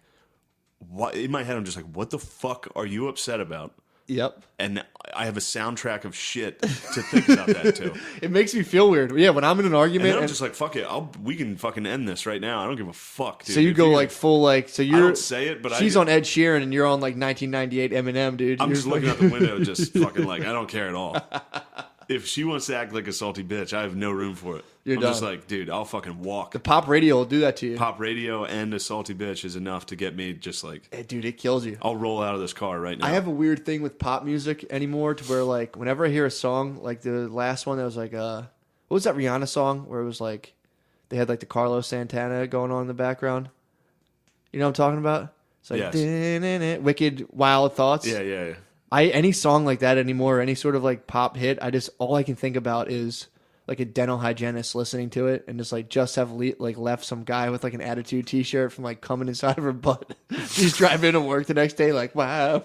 what? In my head, I'm just like, what the fuck are you upset about? Yep. And I have a soundtrack of shit to think about that too. It makes me feel weird. Yeah, when I'm in an And argument, then I'm and just like, fuck it. We can fucking end this right now. I don't give a fuck, dude. so you If go you're like full like so I you're. don't say it, but she's on Ed Sheeran and you're on like 1998 Eminem, dude. I'm You're just looking out the window, just fucking like, I don't care at all. If she wants to act like a salty bitch, I have no room for it. You're I'm done. just like, dude, I'll fucking walk. The pop radio will do that to you. Pop radio and a salty bitch is enough to get me just like, Hey, dude, it kills you. I'll roll out of this car right now. I have a weird thing with pop music anymore to where like whenever I hear a song, like the last one that was like what was that Rihanna song where it was like they had like the Carlos Santana going on in the background? You know what I'm talking about? It's like Yes. Wicked Wild Thoughts. Yeah. Any song like that anymore, any sort of like pop hit, all I can think about is like a dental hygienist listening to it and just have left some guy with like an attitude T-shirt from like coming inside of her butt. She's driving to work the next day like wow.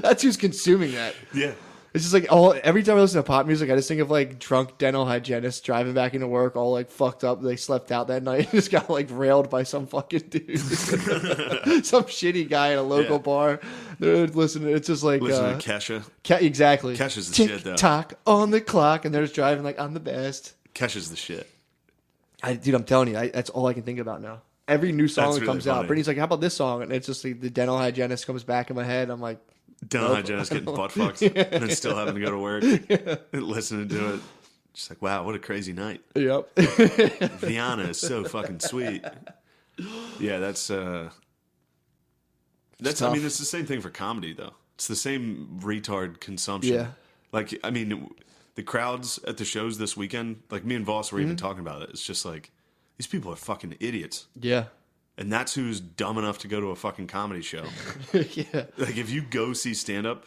That's who's consuming that. Yeah. It's just like every time I listen to pop music, I just think of like drunk dental hygienists driving back into work, all like fucked up. They slept out that night and just got like railed by some fucking dude, some shitty guy at a local bar. They're listening. It's just like Listen to Kesha. Exactly. Kesha's the Tick shit, though. Tock on the clock, and they're just driving like I'm the best. Kesha's the shit. Dude, I'm telling you, that's all I can think about now. Every new song That's that really comes out, funny. Brittany's like, "How about this song?" And it's just like the dental hygienist comes back in my head. I'm like. Dental Nope. hygienist getting butt fucked and then still having to go to work and listening to it. Just like, wow, what a crazy night. Yep. Rihanna is so fucking sweet. Yeah, that's I tough. mean, it's the same thing for comedy though. It's the same retard consumption. Yeah. Like, I mean, the crowds at the shows this weekend, like me and Voss were even Mm-hmm. talking about it. It's just like, these people are fucking idiots. Yeah. And that's who's dumb enough to go to a fucking comedy show. Yeah. Like, if you go see stand-up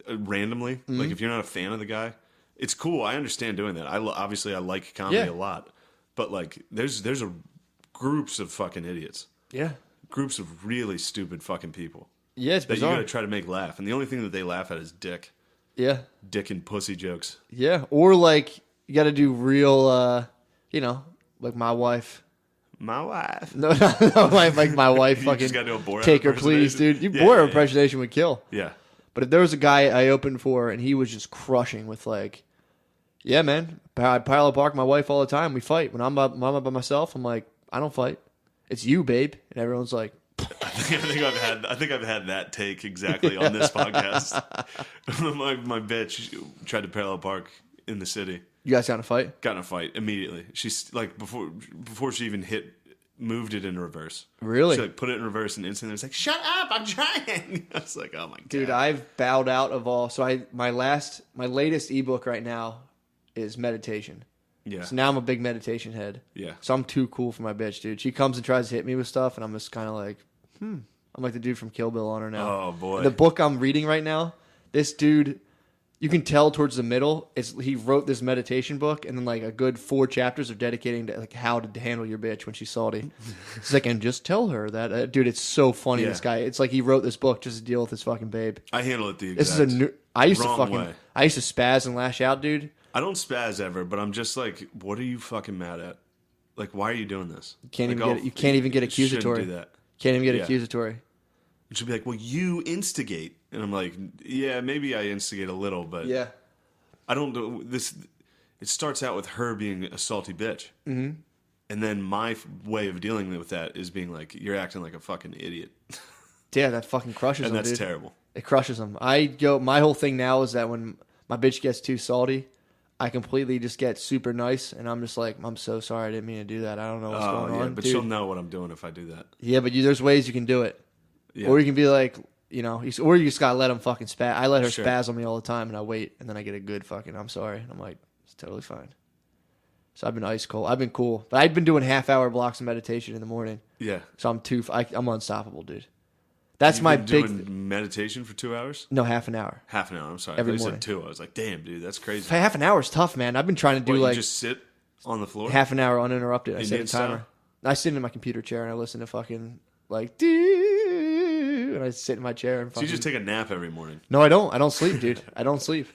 randomly, Mm-hmm. like, if you're not a fan of the guy, it's cool. I understand doing that. Obviously, I like comedy Yeah. a lot. But, like, there's groups of fucking idiots. Yeah. Groups of really stupid fucking people Yeah, it's that you bizarre. gotta try to make laugh. And the only thing that they laugh at is dick. Yeah. Dick and pussy jokes. Yeah. Or like you got to do real, like my wife. My wife. No, like my wife. You Fucking just gotta do a Borat take her, please, impersonation. dude. Yeah, Borat yeah. impersonation would kill. Yeah. But if there was a guy I opened for and he was just crushing with like, yeah, man, I parallel park my wife all the time. We fight. When I'm by myself, I'm like, I don't fight. It's you, babe. And everyone's like, I think I've had that take exactly on this podcast. my bitch tried to parallel park in the city. you guys got to fight? Got in a fight immediately. She's like before she even moved it in reverse. Really? She like put it in reverse and instantly was like, "Shut up! I'm trying." I was like, "Oh my god, Dude, I've bowed out of all. So my latest ebook right now is meditation. yeah, So now I'm a big meditation head. yeah." So I'm too cool for my bitch, dude. She comes and tries to hit me with stuff, and I'm just kind of like, I'm like the dude from Kill Bill on her now. Oh boy, The book I'm reading right now, this dude, you can tell towards the middle, he wrote this meditation book, and then like a good 4 chapters are dedicating to like how to handle your bitch when she's salty. It's like, and just tell her that, dude. It's so funny. Yeah. This guy, it's like he wrote this book just to deal with his fucking babe. I handle it the This exact is a new. I used to wrong fucking. way. I used to spaz and lash out, dude. I don't spaz ever, but I'm just like, what are you fucking mad at? Like, why are you doing this? You can't Like, even get. You can't even get shouldn't accusatory. do that. Can't even get Yeah. accusatory. And she'll be like, well, you instigate. And I'm like, yeah, maybe I instigate a little, but Yeah. I don't do this. It starts out with her being a salty bitch. Mm-hmm. And then my way of dealing with that is being like, you're acting like a fucking idiot. Yeah, that fucking crushes And them, that's dude. terrible. It crushes them. My whole thing now is that when my bitch gets too salty, I completely just get super nice, and I'm just like, I'm so sorry, I didn't mean to do that. I don't know what's going on, but dude. she'll know what I'm doing if I do that. Yeah, but there's ways you can do it, Yeah. or you can be like, or you just gotta let them fucking spaz. I let her Sure. spaz on me all the time, and I wait, and then I get a good fucking, I'm sorry, and I'm like, it's totally fine. So I've been ice cold. I've been cool, but I've been doing half-hour blocks of meditation in the morning. Yeah. So I'm unstoppable, dude. That's my You've big. been doing meditation for 2 hours? No, half an hour. Half an hour. I'm sorry. Every I thought you morning. said 2. I was like, damn, dude, that's crazy. Half an hour is tough, man. I've been trying to do What, you like just sit on the floor? half an hour uninterrupted. I set a Indian style? timer. I sit in my computer chair and I listen to fucking like, doo, and I sit in my chair and So fucking. you just take a nap every morning. No, I don't. I don't sleep, dude. I don't sleep.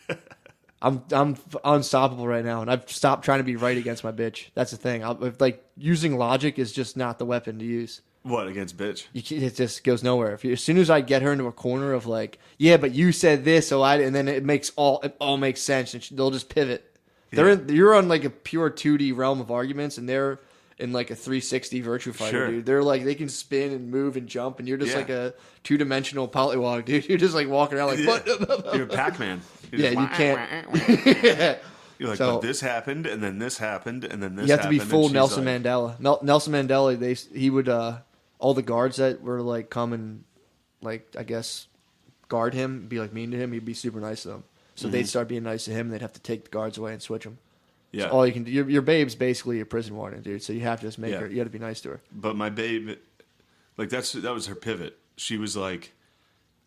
I'm unstoppable right now, and I've stopped trying to be right against my bitch. That's the thing. Like using logic is just not the weapon to use. What, against bitch? It just goes nowhere. As soon as I get her into a corner of like, yeah, but you said this, so and then it all makes sense, and they'll just pivot. You're on like a pure 2D realm of arguments, and they're in like a 360 Virtua Fighter, dude. They're like, they can spin and move and jump, and you're just like a 2-dimensional polywog, dude. You're just like walking around like, what? You're Pac-Man. You can't. You're like, but this happened, and then this happened, and then this happened. You have to be full Nelson Mandela. Nelson Mandela, he would, all the guards that were like come and like, I guess, guard him, be like mean to him, he'd be super nice to them. So they'd start being nice to him, and they'd have to take the guards away and switch them. Yeah. So all you can do, your babe's basically your prison warden, dude. So you have to just make her, you got to be nice to her. But my babe, like that was her pivot. She was like,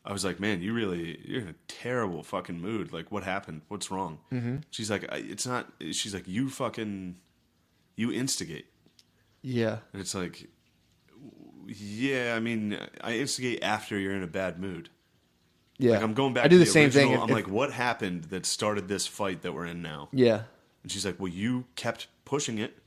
I was like, man, you're in a terrible fucking mood. Like, what happened? What's wrong? Mm-hmm. She's like, it's not. She's like, you instigate. Yeah. And it's like, yeah, I mean, I instigate after you're in a bad mood. Yeah. Like, I'm going back I do to the same original. thing. I'm like, what happened that started this fight that we're in now? Yeah. And she's like, well, you kept pushing it.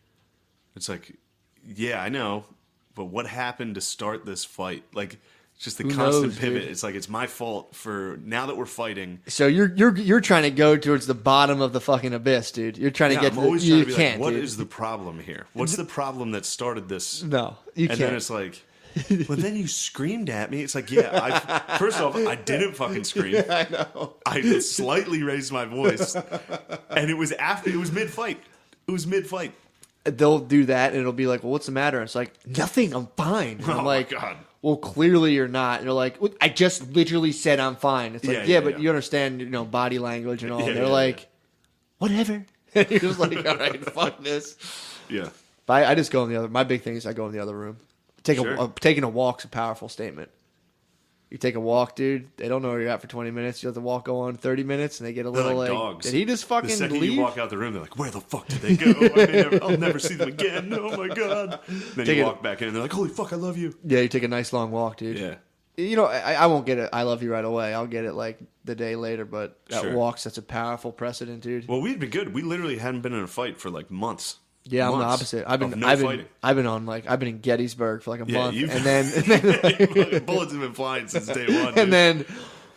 It's like, yeah, I know. But what happened to start this fight? Like, just the constant pivot. Dude? It's like, it's my fault for now that we're fighting. So you're trying to go towards the bottom of the fucking abyss, dude. You're trying to get. I'm always trying to be like, what dude. is the problem here? What's the problem that started this? No, you can't. And then it's like, well, then you screamed at me. It's like, yeah. First off, I didn't fucking scream. Yeah, I know. I slightly raised my voice, and it was mid-fight. It was mid-fight. They'll do that, and it'll be like, well, what's the matter? And it's like, nothing. I'm fine. And I'm like, my God. Well, clearly you're not. And they're like, I just literally said I'm fine. It's like, but you understand, body language and all. And they're like, whatever. And you're just like, all right, fuck this. Yeah. But I just go in the other. My big thing is I go in the other room. Taking a walk's a powerful statement. You take a walk, dude. They don't know where you're at for 20 minutes. You let the walk go on 30 minutes, and they get a little like dogs. Did he just fucking leave? The second leave? you walk out the room, they're like, where the fuck did they go? I'll never see them again. Oh, my God. Then you walk back in, and they're like, holy fuck, I love you. Yeah, you take a nice long walk, dude. Yeah. I won't get it. I love you right away. I'll get it like the day later, but that walk's such a powerful precedent, dude. Well, we'd be good. We literally hadn't been in a fight for like months. Yeah, I'm the opposite. I've been in Gettysburg for like a month, and then bullets have been flying since day one. Dude. And then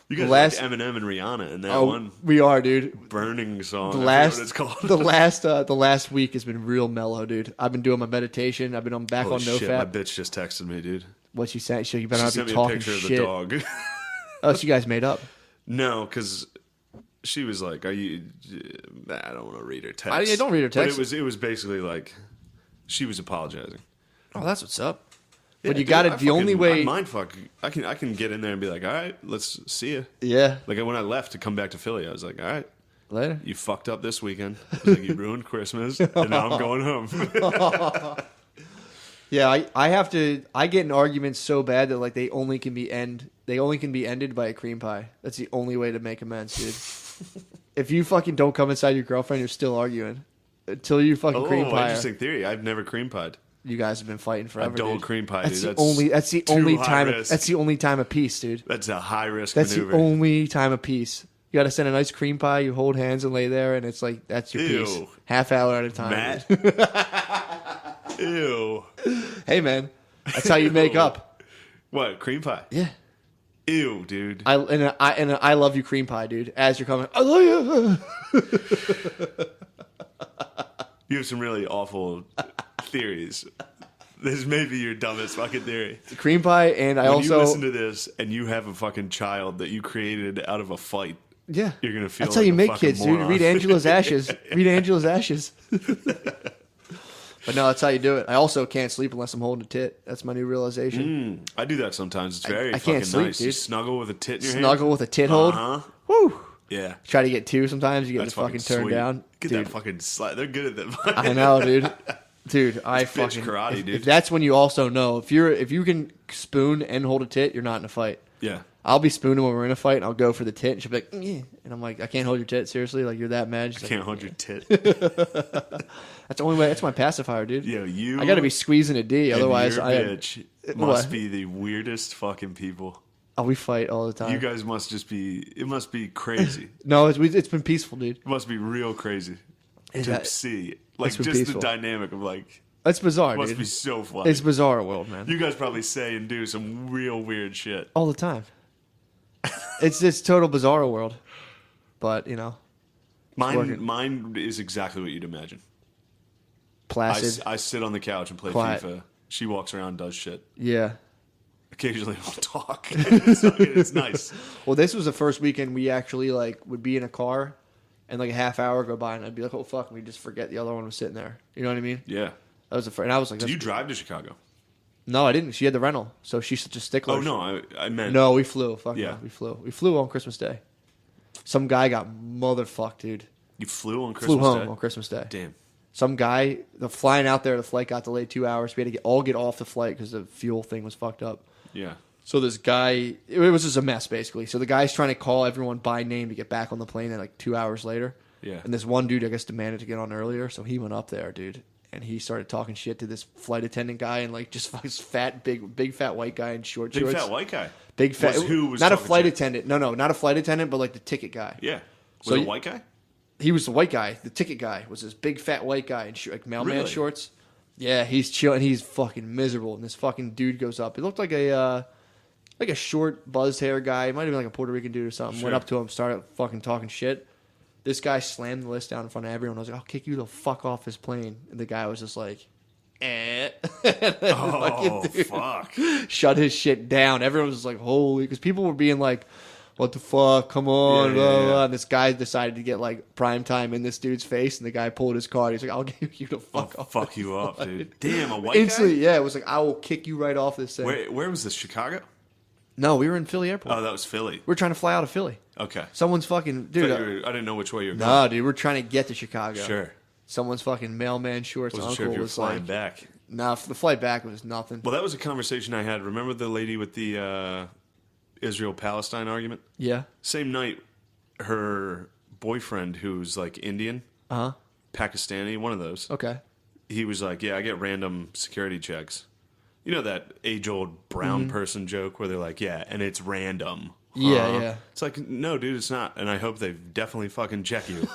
you guys like Eminem and Rihanna in that one. We are, dude. Burning song. The last week has been real mellow, dude. I've been doing my meditation. I've been back on no fat. My bitch just texted me, dude. What she said? You better not be talking talking me a picture shit. of the dog. Oh, so you guys made up? No, because she was like, "Are you?" I don't want to read her text. I don't read her text. But it was basically like she was apologizing. Oh, that's what's up. Yeah, but you got it. The only way, mindfuck. I can get in there and be like, all right, let's see you. Yeah. Like when I left to come back to Philly, I was like, all right, later. You fucked up this weekend. I was like, you ruined Christmas, and now I'm going home. Yeah, I have to. I get in arguments so bad that like they only can be ended by a cream pie. That's the only way to make amends, dude. If you fucking don't come inside your girlfriend, you're still arguing until you fucking cream pie. Interesting theory. I've never cream pied. You guys have been fighting forever. I don't dude. Cream pie. That's dude. That's the only time. That's the only time a piece, dude. That's a high risk. That's maneuver. the only time a piece. You got to send a nice cream pie. You hold hands and lay there, and it's like that's your piece. Half hour at a time. Matt. Ew. Hey man, that's how you make up. What, cream pie? Yeah. Ew, dude. I love you cream pie, dude. As you're coming, I love you. You have some really awful theories. This may be your dumbest fucking theory. The cream pie, and when you listen to this and you have a fucking child that you created out of a fight. Yeah, you're gonna feel. That's like how you make kids, moron. Dude. Read Angela's Ashes. Read Angela's Ashes. But no, that's how you do it. I also can't sleep unless I'm holding a tit. That's my new realization. I do that sometimes. It's very I fucking can't sleep, nice. Dude. You snuggle with a tit in your hand. Snuggle with a tit hold. Woo. Yeah. Try to get two sometimes. You get the fucking turned down. Get that fucking slide. They're good at that. I know, dude. Dude, I fucking karate, dude. If that's when you also know if you can spoon and hold a tit, you're not in a fight. Yeah. I'll be spooning when we're in a fight, and I'll go for the tit, and she'll be like, "Yeah," and I'm like, I can't hold your tit, seriously? Like, you're that mad? I can't hold your tit. That's the only way. That's my pacifier, dude. Yo, I got to be squeezing a D, otherwise your bitch must be the weirdest fucking people. Oh, we fight all the time. You guys must just be. It must be crazy. No, it's been peaceful, dude. It must be real crazy to see, like just peaceful. the dynamic of like. It's bizarre, Must dude. be so funny. It's bizarre world, man. You guys probably say and do some real weird shit. All the time. It's this total bizarre world. But, you know. Mine is exactly what you'd imagine. Placid. I sit on the couch and play Quiet. FIFA. She walks around and does shit. Yeah. Occasionally we'll talk. It's nice. Well, this was the first weekend we actually, like, would be in a car and, like, a half hour go by and I'd be like, oh, fuck. And we'd just forget the other one was sitting there. You know what I mean? Yeah. That was the first. And I was like, Did you drive to Chicago? No, I didn't. She had the rental. So she's such a stickler. Oh, no. I meant... No, we flew. Fuck Yeah. no, we flew. We flew on Christmas Day. Some guy got motherfucked, dude. You flew on Christmas Flew home Day? on Christmas Day. Damn. Some guy, flying out there, the flight got delayed 2 hours. We had to all get off the flight because the fuel thing was fucked up. Yeah. So this guy, it was just a mess, basically. So the guy's trying to call everyone by name to get back on the plane at like 2 hours later. Yeah. And this one dude, I guess, demanded to get on earlier. So he went up there, dude. And he started talking shit to this flight attendant guy and like just this fat, big fat white guy in short Big shorts. fat white guy. Big fat. Who was not a talking flight shit? attendant. No, not a flight attendant, but like the ticket guy. Yeah. Was So it a you- white guy? He was the white guy. The ticket guy was this big fat white guy in like mailman Really? shorts. Yeah, he's chilling. He's fucking miserable. And this fucking dude goes up. He looked like a short buzzed hair guy. It might have been like a Puerto Rican dude or something. Sure. Went up to him, started fucking talking shit. This guy slammed the list down in front of everyone. I was like, I'll kick you the fuck off this plane. And the guy was just like, eh. Oh, Fucking dude fuck. shut his shit down. Everyone was just like, holy, because people were being like, what the fuck, come on, Yeah, blah, yeah, blah, blah. yeah. And this guy decided to get like prime time in this dude's face, and the guy pulled his card. He's like, I'll give you the fuck I'll off. fuck you up, dude. Damn, a white Instantly, guy? yeah, it was like, I will kick you right off this thing. Where was this? Chicago? No, we were in Philly Airport. Oh, that was Philly. We're trying to fly out of Philly. Okay. Someone's fucking, dude. I didn't know which way you were going. No, dude, we're trying to get to Chicago. Sure. Someone's fucking mailman shorts Wasn't uncle sure if you were was flying like, back. nah, the flight back was nothing. Well, that was a conversation I had. Remember the lady with the Israel-Palestine argument? Yeah. Same night, her boyfriend, who's like Indian, Uh huh. Pakistani, one of those, Okay. he was like, yeah, I get random security checks. You know that age-old brown person joke where they're like, yeah, and it's random. Yeah, yeah. It's like, no, dude, it's not. And I hope they definitely fucking check you.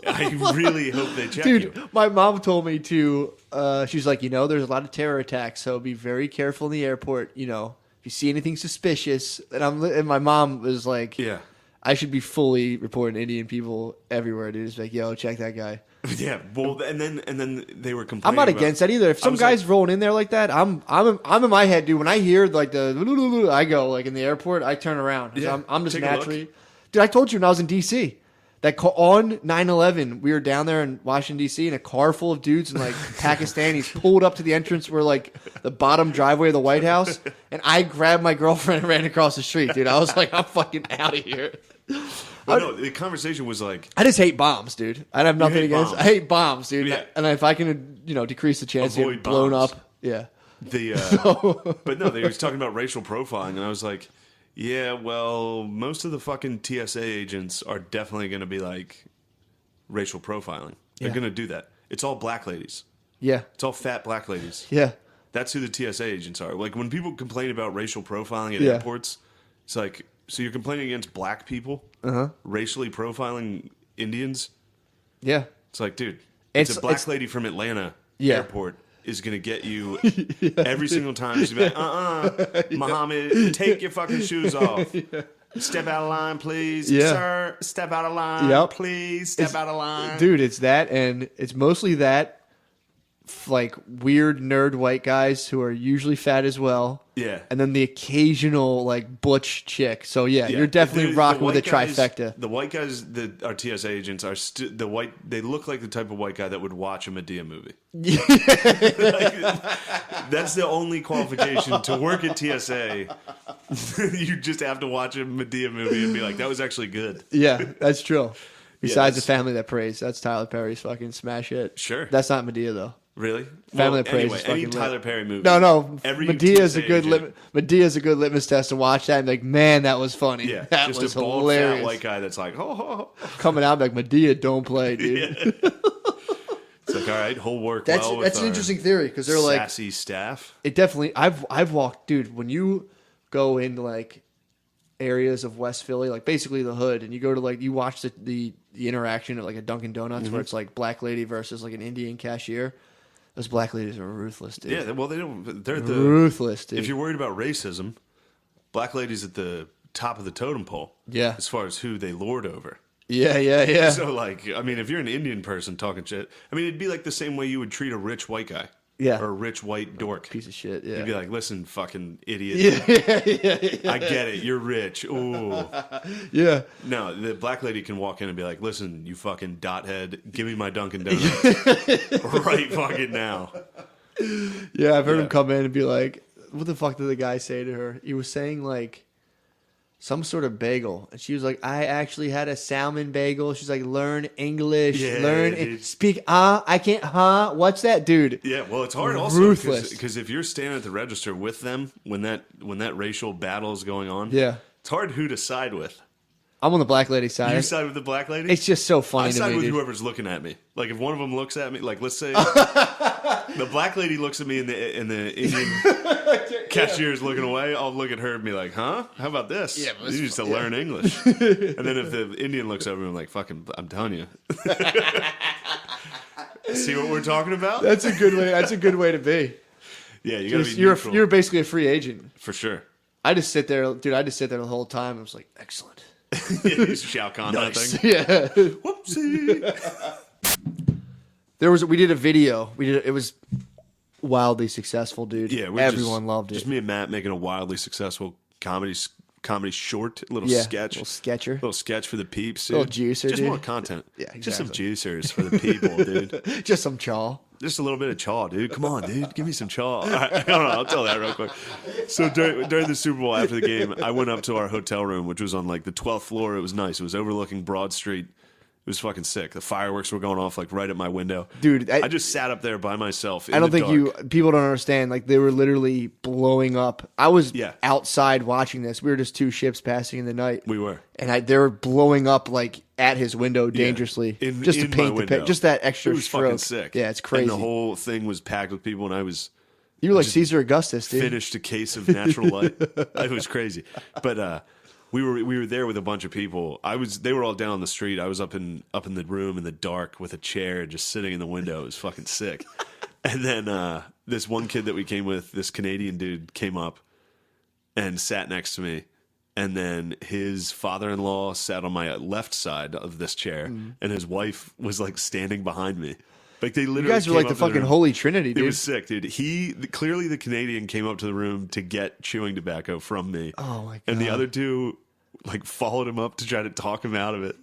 I really hope they check Dude, you. my mom told me to, she's like, there's a lot of terror attacks, so be very careful in the airport. If you see anything suspicious. And my mom was like, Yeah. I should be fully reporting Indian people everywhere, dude. It's like, yo, check that guy. Yeah, well, and then they were complaining. I'm not about- against that either. If I some was guy's like- rolling in there like that, I'm in my head, dude. When I hear like the, I go like in the airport, I turn around. Yeah, I'm just take a look. naturally, dude. I told you when I was in DC that on 9/11 we were down there in Washington DC, and a car full of dudes and like Pakistanis pulled up to the entrance where like the bottom driveway of the White House, and I grabbed my girlfriend and ran across the street, dude. I was like, I'm fucking out of here. Well, no, the conversation was like, I just hate bombs, dude. I have nothing hate against. bombs. I hate bombs, dude. Yeah. And if I can, decrease the chance of Avoid getting blown bombs. up, yeah. but no, they was talking about racial profiling, and I was like, yeah, well, most of the fucking TSA agents are definitely going to be like racial profiling. They're Yeah. going to do that. It's all black ladies. Yeah, It's all fat black ladies. yeah, That's who the TSA agents are. Like when people complain about racial profiling at Yeah. airports, it's like, so you're complaining against black people, racially profiling Indians. yeah. It's like, dude, It's- it's a black it's- lady from Atlanta Yeah. airport is going to get you every single time. She's going to be like, Muhammad, take your fucking shoes off. Step out of line, please. Yeah. Sir, step out of line, Yep. please. Step out of line. Dude, it's that, and it's mostly that, like weird nerd white guys who are usually fat as well. Yeah. And then the occasional like butch chick. So yeah, you're definitely The rocking with a white guys- trifecta. The white guys that are TSA agents are they look like the type of white guy that would watch a Medea movie. That's the only qualification to work at TSA. You just have to watch a Medea movie and be like, that was actually good. Yeah, that's true. Besides that's- the Family That Prays, that's Tyler Perry's fucking smash hit. Sure. That's not Medea though. Really? Family That Prays anyway, is any fucking Tyler lit. Perry movie. No. Every Medea's a TSA good agent- Medea's a good litmus test to watch that and be like, man, that was funny. Yeah, that just was a bald hilarious. fat white guy that's like, oh. Coming out like Medea, don't play, dude. It's like, all right, whole work That's well with that's an our interesting theory because they're like sassy staff. it definitely. I've walked, dude. When you go into like areas of West Philly, like basically the hood, and you go to like you watch the interaction at like a Dunkin' Donuts where it's like black lady versus like an Indian cashier. Those black ladies are ruthless, dude. Yeah, well, they don't. They're ruthless, dude. If you're worried about racism, black ladies at the top of the totem pole. Yeah. As far as who they lord over. Yeah. So, like, I mean, if you're an Indian person talking shit, I mean, it'd be like the same way you would treat a rich white guy. Yeah. Or a rich white dork. Piece of shit, yeah. You'd be like, listen, fucking idiot. Yeah. I get it. You're rich. Ooh. Yeah. No, the black lady can walk in and be like, listen, you fucking dothead, give me my Dunkin' Donuts. Right fucking now. Yeah, I've heard him come in and be like, what the fuck did the guy say to her? He was saying, like, some sort of bagel. And she was like, I actually had a salmon bagel. She's like, learn English. Speak, I can't, what's that, dude? Yeah, well, it's hard also. Ruthless. Because if you're standing at the register with them when that racial battle is going on, Yeah. it's hard who to side with. I'm on the black lady side. You side with the black lady? It's just so funny I to side me, with dude. whoever's looking at me. Like, if one of them looks at me, like, let's say the black lady looks at me and the Indian cashier's looking away, I'll look at her and be like, huh? How about this? Yeah, You used to learn English. And then if the Indian looks over me, I'm like, fucking, I'm telling you. See what we're talking about? That's a good way. That's a good way to be. Yeah, you gotta be You're neutral. you're basically a free agent. For sure. I just sit there, dude. I just sit there the whole time. I was like, excellent. You Shao Kahn that thing. Yeah. Whoopsie. We did a video. It was wildly successful, dude. Yeah, everyone loved it. Just me and Matt making a wildly successful comedy short, little Little sketch for the peeps. Little Dude. juicer, Just dude. more content. Yeah, Just some exactly. juicers for the people, dude. Just some chaw. Just a little bit of chaw, dude. Come on, dude. Give me some chaw. All right, I don't know. I'll tell that real quick. So during the Super Bowl after the game, I went up to our hotel room, which was on like the 12th floor. It was nice. It was overlooking Broad Street. It was fucking sick. The fireworks were going off like right at my window. Dude, I just sat up there by myself. I don't think people don't understand. Like, they were literally blowing up. I was outside watching this. We were just two ships passing in the night. We were. And they were blowing up like at his window dangerously. Just to paint the picture. Just that extra It was stroke. fucking sick. Yeah, it's crazy. And the whole thing was packed with people, and I was You were like Caesar Augustus, dude. finished a case of natural light. It was crazy. But we were there with a bunch of people. They were all down on the street. I was up in the room in the dark with a chair, just sitting in the window. It was fucking sick. And then this one kid that we came with, this Canadian dude, came up and sat next to me. And then his father-in-law sat on my left side of this chair, and his wife was like standing behind me. Like, they literally, You guys were like the fucking Holy Trinity, dude. It was sick, dude. Clearly the Canadian came up to the room to get chewing tobacco from me. Oh my god! And the other two like followed him up to try to talk him out of it.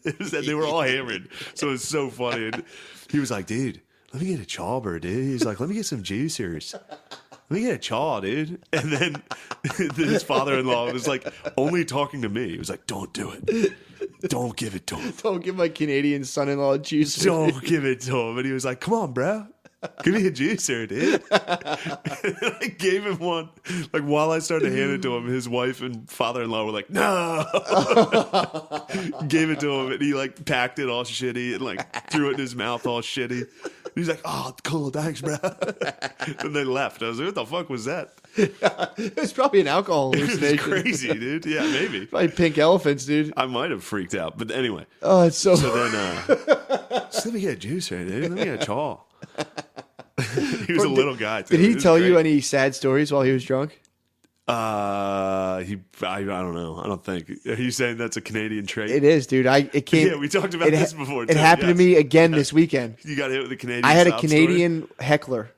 They were all hammered, so it was so funny. And he was like, "Dude, let me get a chawber, dude." He's like, "Let me get some juicers. Let me get a chaw, dude." And then his father-in-law was like only talking to me. He was like, "Don't do it. Don't give it to him. Don't give my Canadian son-in-law a juice. Don't give it to him." And he was like, "Come on, bro. Give me a juicer, dude." And I gave him one. Like, while I started to hand it to him, his wife and father-in-law were like, "No." Gave it to him, and he like packed it all shitty and like threw it in his mouth all shitty. He's like, "Oh, cool, thanks, bro." And they left. I was like, "What the fuck was that?" It was probably an alcohol It was hallucination. crazy, dude. Yeah, maybe. Probably pink elephants, dude. I might have freaked out, but anyway. Oh, it's so. So then, just let me get a juicer, dude. Let me get a chaw. He was a little guy. Too. Did he It was tell you great. any sad stories while he was drunk? I don't know. I don't think. Are you saying that's a Canadian trait? It is, dude. It came. Yeah, we talked about this before. It too, happened yes. to me again this weekend. You got hit with a Canadian. I had a sob Canadian heckler.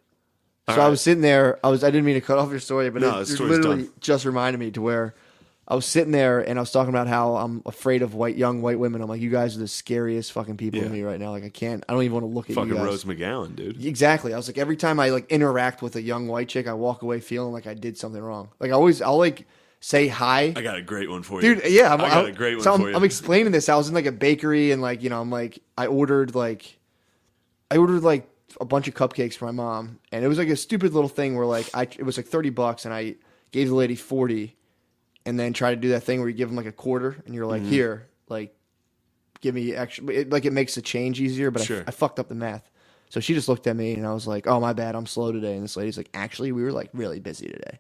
So All I right. was sitting there. I didn't mean to cut off your story, but No, it the story's literally done. just reminded me to where I was sitting there and I was talking about how I'm afraid of young white women. I'm like, you guys are the scariest fucking people to Yeah. me right now. Like, I don't even want to look at Fucking you guys. Rose McGowan, dude. Exactly. I was like, every time I like interact with a young white chick, I walk away feeling like I did something wrong. Like, I'll like say hi. I got a great one for you, Dude, yeah, I got a great one so for you. I'm explaining this. I was in like a bakery and like, I'm like, I ordered like a bunch of cupcakes for my mom, and it was like a stupid little thing where like it was like $30, and I gave the lady 40, and then try to do that thing where you give them like a quarter, and you're like, here, like, give me extra. It makes the change easier, but Sure. I fucked up the math. So she just looked at me, and I was like, oh my bad, I'm slow today. And this lady's like, actually, we were like really busy today.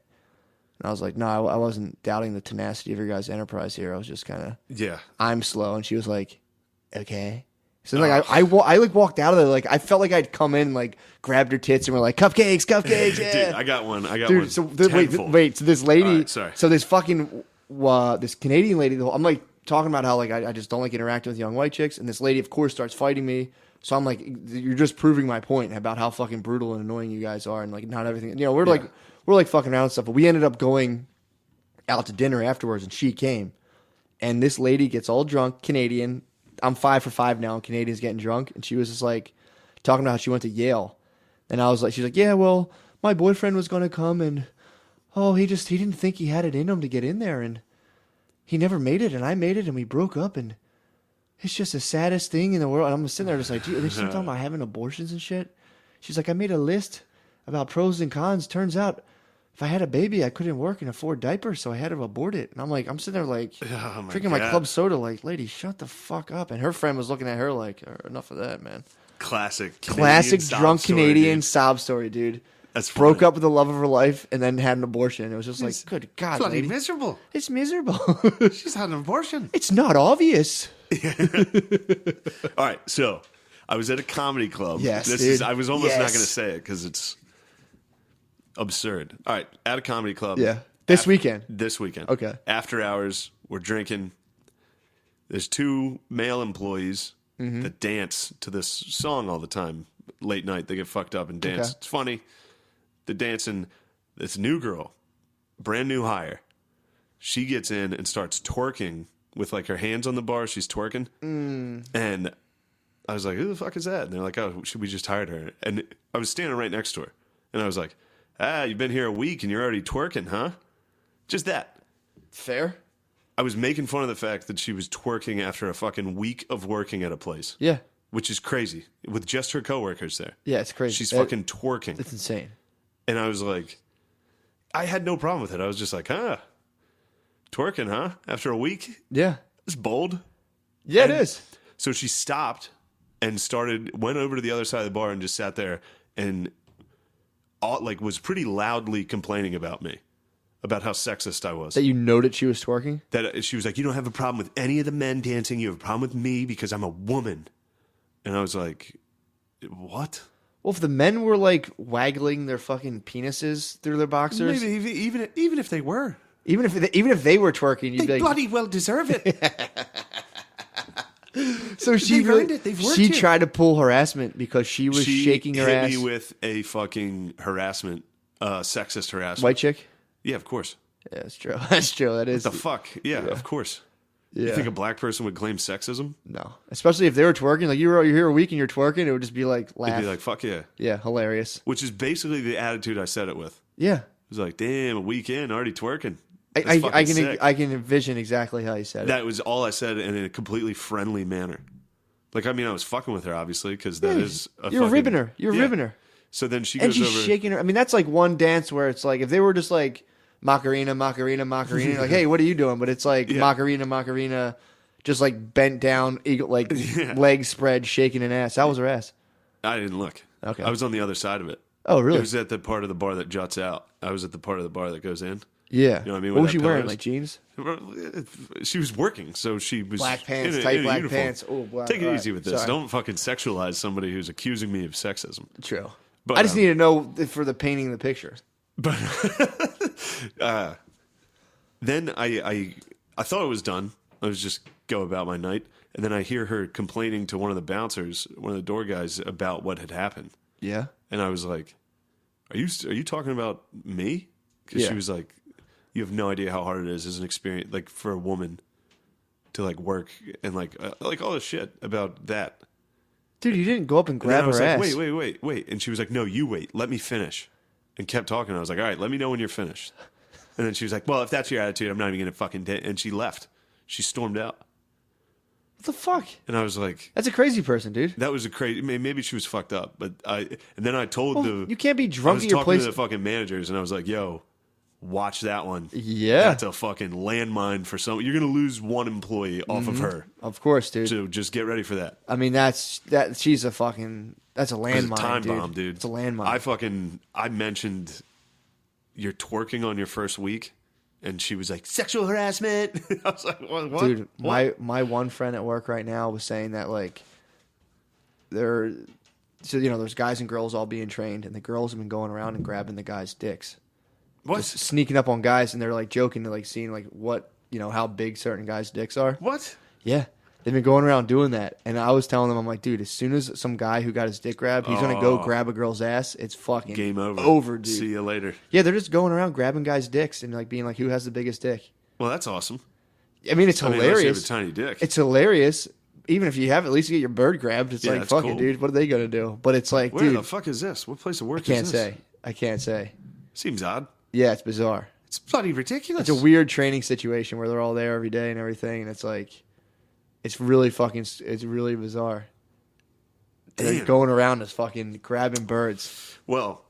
And I was like, no, I wasn't doubting the tenacity of your guys' enterprise here. I was just kind of, Yeah. I'm slow. And she was like, okay. So then, like I like walked out of there, like I felt like I'd come in, like grabbed her tits and we're like cupcakes, yeah. Dude, I got one. Dude, so wait. So this lady, sorry. So this fucking this Canadian lady, I'm like talking about how like I just don't like interacting with young white chicks, and this lady, of course, starts fighting me. So I'm like, you're just proving my point about how fucking brutal and annoying you guys are, and like not everything. You know, we're like fucking around and stuff, but we ended up going out to dinner afterwards, and she came, and this lady gets all drunk, Canadian. I'm 5 for 5 now, and Canadian's getting drunk, and she was just like talking about how she went to Yale, and I was like, she's like, yeah, well, my boyfriend was gonna come, and he didn't think he had it in him to get in there, and he never made it, and I made it, and we broke up, and it's just the saddest thing in the world. And I'm sitting there just like, dude, she's talking about having abortions and shit. She's like, I made a list about pros and cons. Turns out, if I had a baby, I couldn't work and afford diapers, so I had to abort it. And I'm like, I'm sitting there like, drinking my club soda, like, lady, shut the fuck up. And her friend was looking at her like, enough of that, man. Classic drunk Canadian sob story, dude. That's funny. Broke up with the love of her life and then had an abortion. It was just like, good God, Bloody lady. miserable. It's miserable. She's had an abortion. It's not obvious. All right, so I was at a comedy club. Yes, dude. I was almost not Yes. going to say it because it's absurd. All right, at a comedy club. Yeah. This weekend. This weekend. Okay. After hours, we're drinking. There's 2 male employees that dance to this song all the time. Late night, they get fucked up and dance. Okay. It's funny. They're dancing. This new girl, brand new hire, she gets in and starts twerking with like her hands on the bar. She's twerking. And I was like, who the fuck is that? And they're like, oh, we just hired her. And I was standing right next to her. And I was like, you've been here a week and you're already twerking, huh? Just that. Fair. I was making fun of the fact that she was twerking after a fucking week of working at a place. Yeah. Which is crazy. With just her coworkers there. Yeah, it's crazy. She's fucking twerking. It's insane. And I was like, I had no problem with it. I was just like, twerking, huh? After a week? Yeah. It's bold. Yeah, And it is. So she stopped and went over to the other side of the bar and just sat there and was pretty loudly complaining about me, about how sexist I was. That you noted she was twerking? That she was like, you don't have a problem with any of the men dancing. You have a problem with me because I'm a woman. And I was like, what? Well, if the men were like waggling their fucking penises through their boxers, Maybe even if they were. even if they were twerking, you'd be They like, bloody well deserve it. so she They've really, earned it. They've worked she here. tried to pull harassment because she was shaking her hit ass. me with a fucking harassment, sexist harassment. White chick? Yeah, of course. Yeah, that's true. That's true. That is. The fuck? Yeah, of course. Yeah. You think a black person would claim sexism? No, especially if they were twerking. Like you're here a week and you're twerking, it would just be like laugh. They'd be like, fuck yeah. Yeah, hilarious. Which is basically the attitude I said it with. Yeah, It was like, damn, a weekend already twerking. I That's fucking can sick. I can envision exactly how you said it. That was all I said, and in a completely friendly manner. Like, I mean, I was fucking with her, obviously, because that is a You're fucking... ribbing her. You're Yeah. ribbing her. So then she And goes she's over... shaking her. I mean, that's like one dance where it's like if they were just like Macarena, like, hey, what are you doing? But it's like Yeah. Macarena, just like bent down, eagle, like Yeah. legs spread, shaking an ass. That was her ass. I didn't look. Okay. I was on the other side of it. Oh, really? It was at the part of the bar that juts out. I was at the part of the bar that goes in. Yeah. You know what I mean? What Where was she that wearing? pillar is. Like jeans? She was working, so she was Black pants, in a- tight in a black uniform. pants. Oh, black. Take it all easy right. with this. Sorry. Don't fucking sexualize somebody who's accusing me of sexism. True. But, I just need to know for the painting the picture. But then I thought it was done. I was just go about my night, and then I hear her complaining to one of the bouncers, one of the door guys, about what had happened. Yeah. And I was like, "Are you talking about me?" Because Yeah. she was like, "You have no idea how hard it is as an experience, like for a woman, to like work and like all this shit about that." Dude, you didn't go up and And then grab I was her like, ass. wait. And she was like, no, you wait. Let me finish. And kept talking. I was like, all right, let me know when you're finished. And then she was like, well, if that's your attitude, I'm not even going to fucking And she left. She stormed out. What the fuck? And I was like, That's a crazy person, dude. that was a crazy, maybe she was fucked up. But and then I told Well, you can't be I drunk was at your talking place. to the fucking managers and I was like, yo, watch that one. Yeah. That's a fucking landmine for some. You're going to lose one employee off of her. Of course, dude. So just get ready for that. I mean, she's a fucking, that's a It's landmine, a time dude. bomb, dude. It's a landmine. I mentioned you're twerking on your first week, and she was like, sexual harassment. I was like, what? Dude, What? my one friend at work right now was saying that like so there's guys and girls all being trained, and the girls have been going around and grabbing the guys' dicks, What? just sneaking up on guys, and they're like joking to like seeing like what how big certain guys' dicks are. What? Yeah. They've been going around doing that. And I was telling them, I'm like, dude, as soon as some guy who got his dick grabbed, he's going to go grab a girl's ass, it's fucking Game over. Over, dude. See you later. Yeah, they're just going around grabbing guys' dicks and like being like, who has the biggest dick? Well, that's awesome. I mean, it's Unless you have hilarious. a tiny dick. It's hilarious. Even if you have, at least you get your bird grabbed. It's Yeah, like, that's fuck cool. it, dude. What are they going to do? But it's like, Where dude, the fuck is this? What place of work can't is this? say. I can't say. Seems odd. Yeah, it's bizarre. It's bloody ridiculous. It's a weird training situation where they're all there every day and everything. And it's like, it's really bizarre. They're Damn. going around as fucking grabbing birds. Well,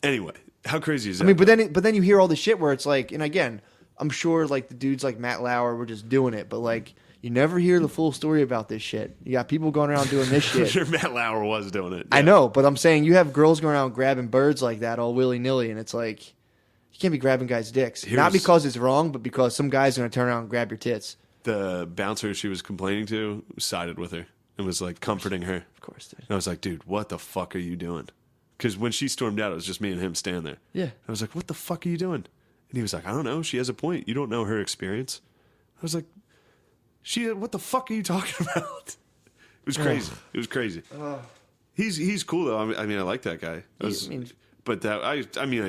anyway, how crazy is that? I mean, but then you hear all the shit where it's like, and again, I'm sure like the dudes like Matt Lauer were just doing it, but like you never hear the full story about this shit. You got people going around doing this I'm shit. sure Matt Lauer was doing it. I Yeah. know, but I'm saying you have girls going around grabbing birds like that all willy nilly, and it's like you can't be grabbing guys' dicks. Not Here's- because it's wrong, but because some guy's gonna turn around and grab your tits. The bouncer she was complaining to sided with her and was like comforting her. Of course, dude. And I was like, dude, what the fuck are you doing? Because when she stormed out, it was just me and him standing there. Yeah. I was like, what the fuck are you doing? And he was like, I don't know. She has a point. You don't know her experience. I was like, what the fuck are you talking about? It was crazy. It was crazy. He's cool though. I mean, I like that guy. I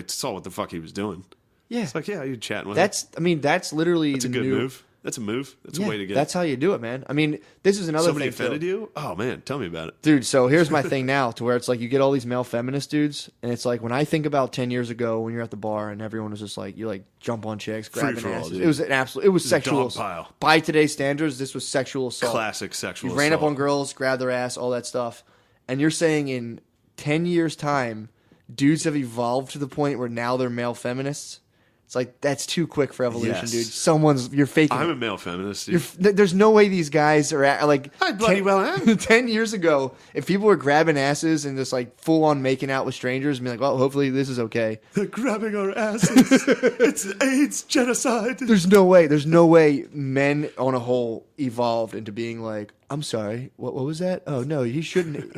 saw what the fuck he was doing. Yeah, It's like, yeah, you're chatting with him. that's literally That's a the good new move. That's a move. That's Yeah, a way to get. that's how you do it, man. I mean, this is another Somebody thing. too. offended you? Oh man, tell me about it. Dude, so here's my thing now to where it's like you get all these male feminist dudes, and it's like when I think about 10 years ago when you're at the bar and everyone was just like, you like jump on chicks, grabbing for all, asses. dude. It was an absolute, it was a sexual. dog pile. By today's standards, this was sexual assault. Classic sexual You ran up assault. on girls, grabbed their ass, all that stuff. And you're saying in 10 years' time, dudes have evolved to the point where now they're male feminists? It's like, that's too quick for evolution, Yes. dude. You're faking I'm it. a male feminist. Dude. There's no way these guys are like. I bloody well am. 10 years ago, if people were grabbing asses and just like full on making out with strangers and be like, well, hopefully this is okay. They're grabbing our asses. It's AIDS genocide. There's no way men on a whole evolved into being like, I'm sorry, what was that? Oh no, he shouldn't.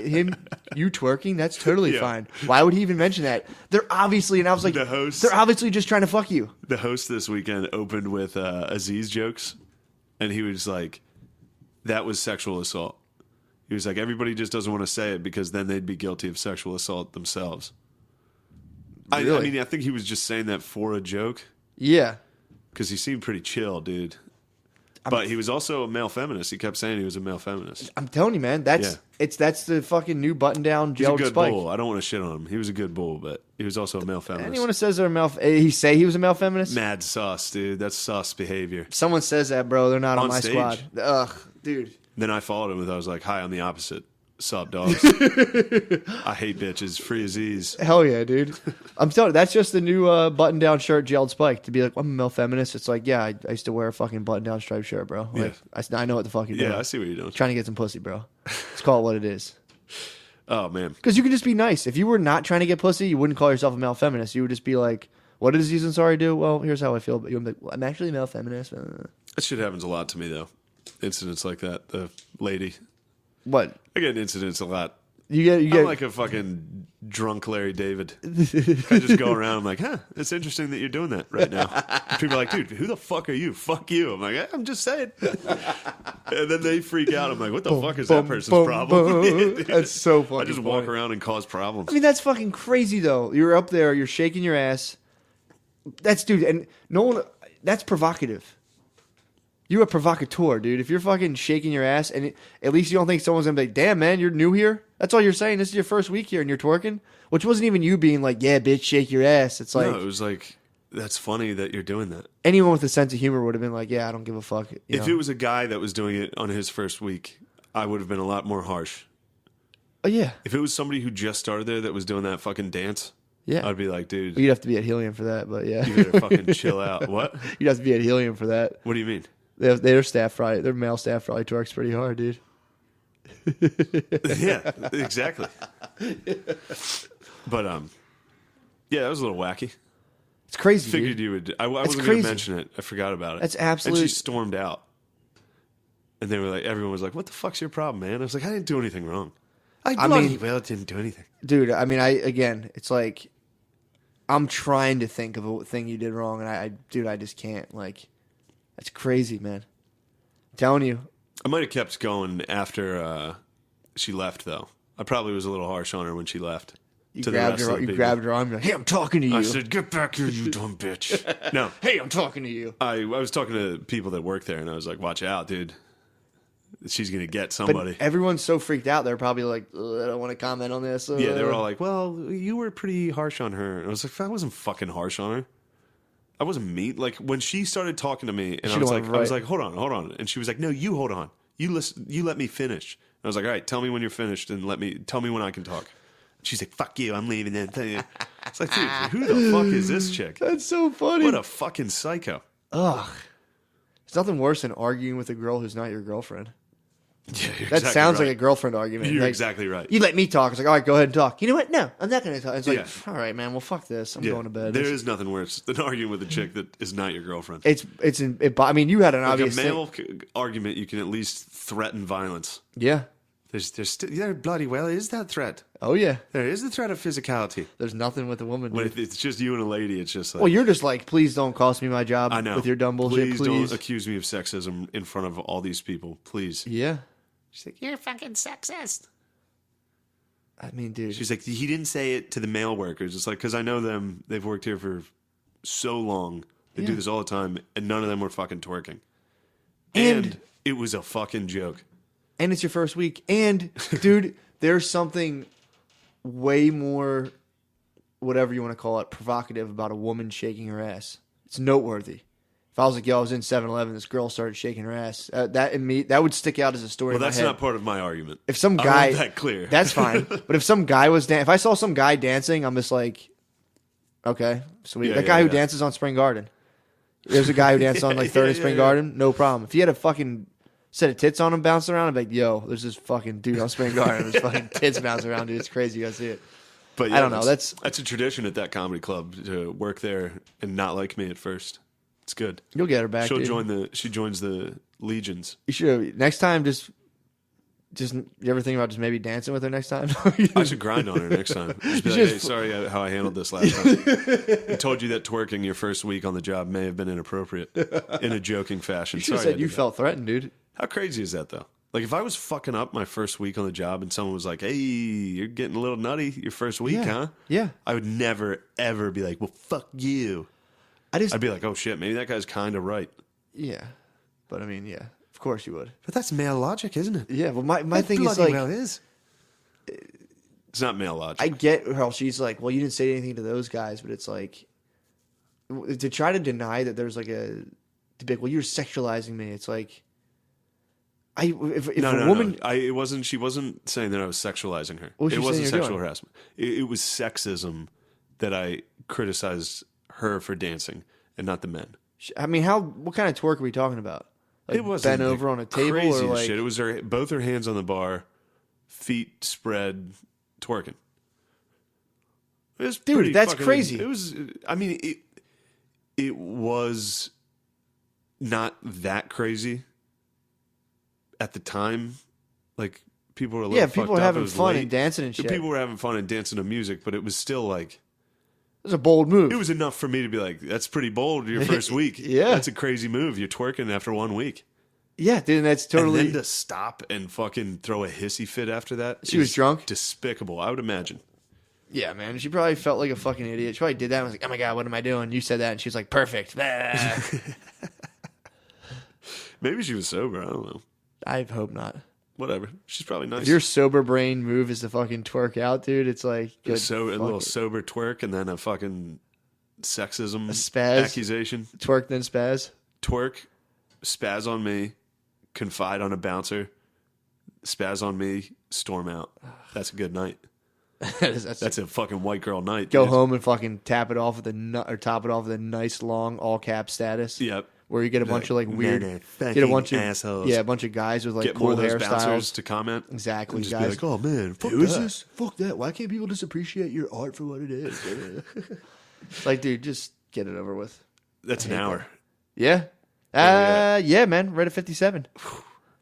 You twerking? That's totally Yeah. fine. Why would he even mention that? They're obviously, and I was like, The host- they're obviously just trying to fuck you. The host this weekend opened with Aziz jokes, and he was like, that was sexual assault. He was like, everybody just doesn't want to say it because then they'd be guilty of sexual assault themselves. I Really? mean, I think he was just saying that for a joke Yeah. because he seemed pretty chill, dude. But he was also a male feminist. He kept saying he was a male feminist. I'm telling you, man, that's the fucking new button down He's a gelled good spike. bull. I don't want to shit on him. He was a good bull, but he was also a male feminist. Anyone who says they're a male, he say he was a male feminist. Mad sus, dude. That's sus behavior. Someone says that, bro. They're not on On my stage? squad. Ugh, dude. Then I followed him with, I was like, hi, I'm the opposite. Sup, dogs. I hate bitches. Free Aziz. Hell yeah, dude. I'm telling you, that's just the new button down shirt gelled spike. To be like, I'm a male feminist. It's like, yeah, I used to wear a fucking button down striped shirt, bro. Like, I know what the fuck you're doing. Yeah, I see what you're doing. Trying to get some pussy, bro. Let's call it what it is. Oh, man. Because you can just be nice. If you were not trying to get pussy, you wouldn't call yourself a male feminist. You would just be like, what did Aziz Ansari do? Well, here's how I feel. But you'd be like, well, I'm actually a male feminist. That shit happens a lot to me, though. Incidents like that. The lady. What? I get incidents a lot. You get I'm like a fucking drunk Larry David. I just go around. I'm like, huh, it's interesting that you're doing that right now. People are like, dude, who the fuck are you? Fuck you. I'm like, I'm just saying. And then they freak out. I'm like, what the fuck is that person's problem? Yeah, dude. That's so fucking I just walk funny. around and cause problems. I mean, that's fucking crazy, though. You're up there, you're shaking your ass. That's, dude, and no one, that's provocative. You're a provocateur, dude. If you're fucking shaking your ass, and at least you don't think someone's gonna be like, damn, man, you're new here? That's all you're saying. This is your first week here, and you're twerking? Which wasn't even you being like, yeah, bitch, shake your ass. It's like, No, it was like, that's funny that you're doing that. anyone with a sense of humor would have been like, yeah, I don't give a fuck. If it was a guy that was doing it on his first week, I would have been a lot more harsh. Oh, yeah. If it was somebody who just started there that was doing that fucking dance, Yeah. I'd be like, dude, You'd have to be at Helium for that, but yeah. you better fucking chill out. What? You'd have to be at Helium for that. What do you mean? Their staff probably, their male staff probably twerks pretty hard, dude. Yeah, exactly. But yeah, that was a little wacky. It's crazy, Figured dude. you would. I wasn't going crazy. to mention it. I forgot about it. That's And absolute. she stormed out. And they were like, everyone was like, "What the fuck's your problem, man?" I was like, "I didn't do anything wrong. I mean- didn't do anything." Dude, I mean, it's like, I'm trying to think of a thing you did wrong, and I just can't. Like, that's crazy, man. I'm telling you. I might have kept going after she left, though. I probably was a little harsh on her when she left. You grabbed her arm. You're like, hey, I'm talking to you. I said, "Get back here, you dumb bitch." No. Hey, I'm talking to you. I was talking to people that work there, and I was like, "Watch out, dude. She's going to get somebody." But everyone's so freaked out. They're probably like, I don't want to comment on this. Yeah, they were all like, "Well, you were pretty harsh on her." And I was like, I wasn't fucking harsh on her. I wasn't mean. Like, when she started talking to me, and I was like, hold on. And she was like, "No, you hold on. You listen. You let me finish." And I was like, "All right, tell me when you're finished, and tell me when I can talk." She's like, "Fuck you, I'm leaving." It's like, dude, who the fuck is this chick? That's so funny. What a fucking psycho. Ugh. There's nothing worse than arguing with a girl who's not your girlfriend. Yeah, you're That exactly sounds right. like a girlfriend argument. You're Like, exactly right. You let me talk. It's like, all right, go ahead and talk. You know what? No, I'm not going to talk. It's like, Yeah. all right, man. Well, fuck this. I'm going to bed. There is nothing worse than arguing with a chick that is not your girlfriend. I mean, you had an Like obvious a thing. male argument, you can at least threaten violence. Yeah. There bloody well is that threat. Oh, yeah. There is the threat of physicality. There's nothing with a woman. When Dude. it's just you and a lady, it's just like, Well, you're just like, please don't cost me my job I know. with your dumb bullshit. Please don't accuse me of sexism in front of all these people. Please. Yeah. She's like, "You're fucking sexist." I mean, dude. She's like, "He didn't say it to the male workers." It's like, because I know them. They've worked here for so long. They do this all the time, and none of them were fucking twerking. And it was a fucking joke. And it's your first week. And, dude, there's something way more, whatever you want to call it, provocative about a woman shaking her ass. It's noteworthy. If I was like, yo, I was in 7-Eleven, this girl started shaking her ass. That would stick out as a story. Well, in my that's head. not part of my argument. If some I guy, want that clear. That's fine. But if some guy was if I saw some guy dancing, I'm just like, okay, sweet. Yeah, That guy yeah, who yeah. dances on Spring Garden. There's a guy who dances on like 3rd and Spring Garden. No problem. If he had a fucking set of tits on him bouncing around, I'd be like, yo, there's this fucking dude on Spring Garden. There's fucking tits bouncing around, dude. It's crazy. You gotta see it. But yeah, I don't know. That's a tradition at that comedy club to work there and not like me at first. It's good. You'll get her back. She Dude. joins the legions. You should next time. Just you ever think about just maybe dancing with her next time? I should grind on her next time. Just be like, "Hey, sorry how I handled this last time. I told you that twerking your first week on the job may have been inappropriate in a joking fashion." You should have Sorry I said did you that. felt threatened, dude. How crazy is that, though? Like, if I was fucking up my first week on the job and someone was like, "Hey, you're getting a little nutty your first week, Yeah. huh?" Yeah. I would never, ever be like, "Well, fuck you." I'd be like, "Oh, shit, maybe that guy's kind of right." Yeah. But I mean, yeah, of course you would. But that's male logic, isn't it? Yeah. Well, my thing is like, It's not male logic. I get how she's like, well, you didn't say anything to those guys, but it's like to try to deny that there's like to be like, well, you're sexualizing me. It's like, if a woman, It wasn't. She wasn't saying that I was sexualizing her. What was It she wasn't saying you're sexual doing? harassment. It was sexism that I criticized her for dancing and not the men. I mean, what kind of twerk are we talking about? Like It wasn't bent the over on a table craziest or like shit. It was both her hands on the bar, feet spread, twerking. It was Dude, pretty that's fucking- crazy. It was. I mean, it was not that crazy at the time. Like, people were a little yeah, fucked people up. were It having was fun late. and dancing and shit. People were having fun and dancing to music, but it was still like, it was a bold move. it was enough for me to be like, that's pretty bold your first week. Yeah. That's a crazy move. You're twerking after 1 week. yeah, dude, that's totally. And then to stop and fucking throw a hissy fit after that. She was is drunk? Despicable, I would imagine. Yeah, man. She probably felt like a fucking idiot. She probably did that and was like, oh my God, what am I doing? You said that. And she was like, perfect. Maybe she was sober. I don't know. I hope not. Whatever. She's probably nice. If your sober brain move is to fucking twerk out, dude, it's like good. a little fuck it. sober twerk and then a fucking sexism spaz? accusation. Twerk then spaz. Twerk, spaz on me, confide on a bouncer, spaz on me, storm out. That's a good night. That's a fucking white girl night. Go dude. home and fucking tap it off with or top it off with a nice long all cap status. Yep. Where you get a bunch of like weird, fucking get a bunch of assholes. yeah, a bunch of guys with like Get cool more of those bouncers hairstyles. to comment. Exactly, And just guys. be like, oh man, fuck Who is that. this? Fuck that. Why can't people just appreciate your art for what it is? Like, dude, just get it over with. That's an hour. Yeah. Yeah. Yeah, man. Right at 57.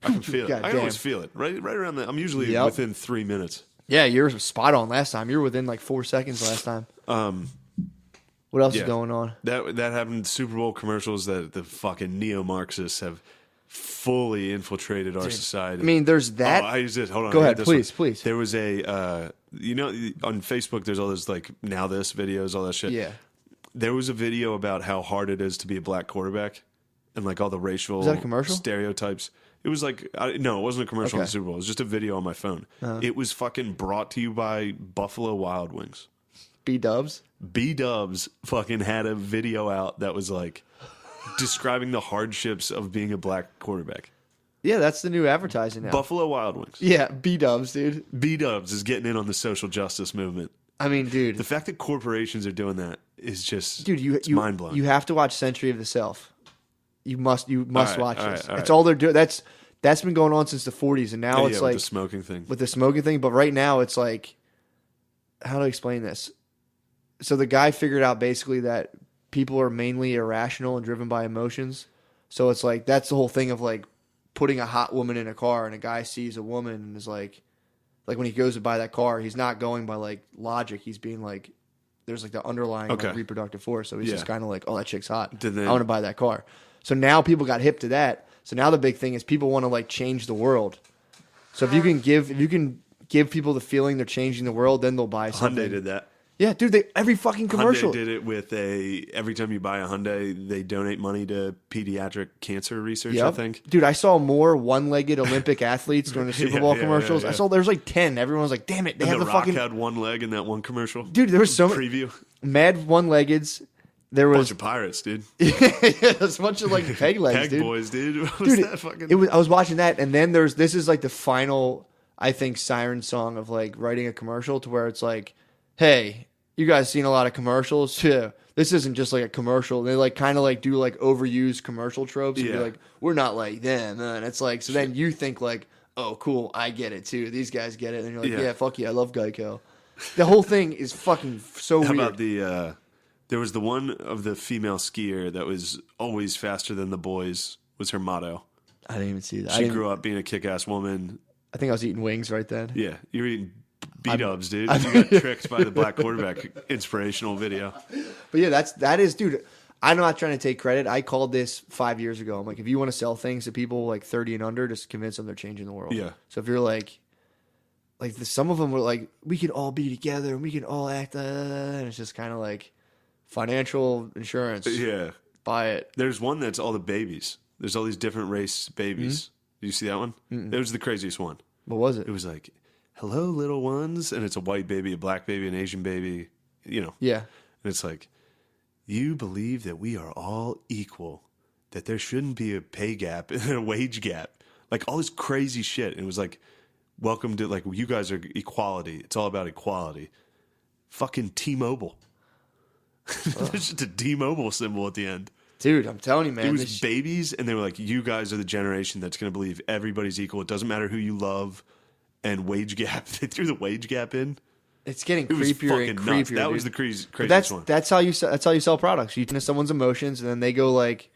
I can feel it. I God can always damn. feel it. Right around that. I'm usually Yep. within 3 minutes. Yeah, you were spot on last time. You were within like 4 seconds last time. What else is going on? That happened. Super Bowl commercials that the fucking neo-Marxists have fully infiltrated our society. I mean, there's that. Oh, I use it. Hold on. Go I ahead, got this please, one. please. There was a, on Facebook, there's all those like now this videos, all that shit. Yeah. There was a video about how hard it is to be a black quarterback and like all the racial Was that a commercial? stereotypes. It was like, no, it wasn't a commercial on Okay. the Super Bowl. It was just a video on my phone. It was fucking brought to you by Buffalo Wild Wings. B-dubs. B-Dubs fucking had a video out that was like describing the hardships of being a black quarterback. Yeah, that's the new advertising now. Buffalo Wild Wings. Yeah, B-dubs, dude. B-Dubs is getting in on the social justice movement. I mean, dude. The fact that corporations are doing that is just Dude, mind blowing. You have to watch Century of the Self. You must watch all this. right. It's all they're doing. That's been going on since the 40s, and now it's with like the smoking thing. with the smoking thing. But right now, it's like, how do I explain this? So the guy figured out basically that people are mainly irrational and driven by emotions. So it's like that's the whole thing of like putting a hot woman in a car, and a guy sees a woman and is like when he goes to buy that car, he's not going by like logic. He's being like, there's like the underlying like, reproductive force. So he's just kind of like, oh, that chick's hot. I want to buy that car. So now people got hip to that. So now the big thing is people want to like change the world. So if you can give people the feeling they're changing the world, then they'll buy something. Hyundai did that. Yeah, dude, every fucking commercial. Hyundai did it with every time you buy a Hyundai, they donate money to pediatric cancer research, I think. Dude, I saw more one-legged Olympic athletes during the Super Bowl commercials. I saw there's like 10. Everyone's like, damn it, they have The the Rock fucking... had one leg in that one commercial. Dude, there was so many... Preview. Mad one-leggeds. There was... Bunch of pirates, dude. There's a bunch of like peg legs, Peg dude. boys, dude. What was Dude, that fucking... I was watching that, and then this is like the final, I think, siren song of like writing a commercial to where it's like, hey, you guys seen a lot of commercials? Yeah. This isn't just like a commercial. They like kind of like do like overused commercial tropes. And be like, we're not like them. And it's like, so then you think like, oh, cool, I get it too. These guys get it. And you're like, yeah, fuck yeah, I love Geico. The whole thing is fucking so How weird. about the... there was the one of the female skier that was always faster than the boys was her motto. I didn't even see that. She grew up being a kick-ass woman. I think I was eating wings right then. Yeah, you're eating B-dubs, dude. You got tricked by the black quarterback inspirational video. But yeah, that is, dude. I'm not trying to take credit. I called this 5 years ago. I'm like, if you want to sell things to people like 30 and under, just convince them they're changing the world. Yeah. So if you're like some of them were like, we can all be together and we can all act, and it's just kind of like financial insurance. Yeah. Buy it. There's one that's all the babies. There's all these different race babies. Did you see that one? It was the craziest one. What was it? It was like, hello, little ones. And it's a white baby, a black baby, an Asian baby, you know. Yeah. And it's like, you believe that we are all equal, that there shouldn't be a pay gap and a wage gap. Like all this crazy shit. And it was like, welcome to, like, you guys are equality. It's all about equality. Fucking T-Mobile. There's just a T-Mobile symbol at the end. Dude, I'm telling you, man. It was babies, and they were like, you guys are the generation that's going to believe everybody's equal. It doesn't matter who you love. And wage gap. They threw the wage gap in. It's getting It was creepier fucking and creepier. nuts. That dude. was the craziest But one. that's how you sell products. You turn someone's emotions, and then they go like,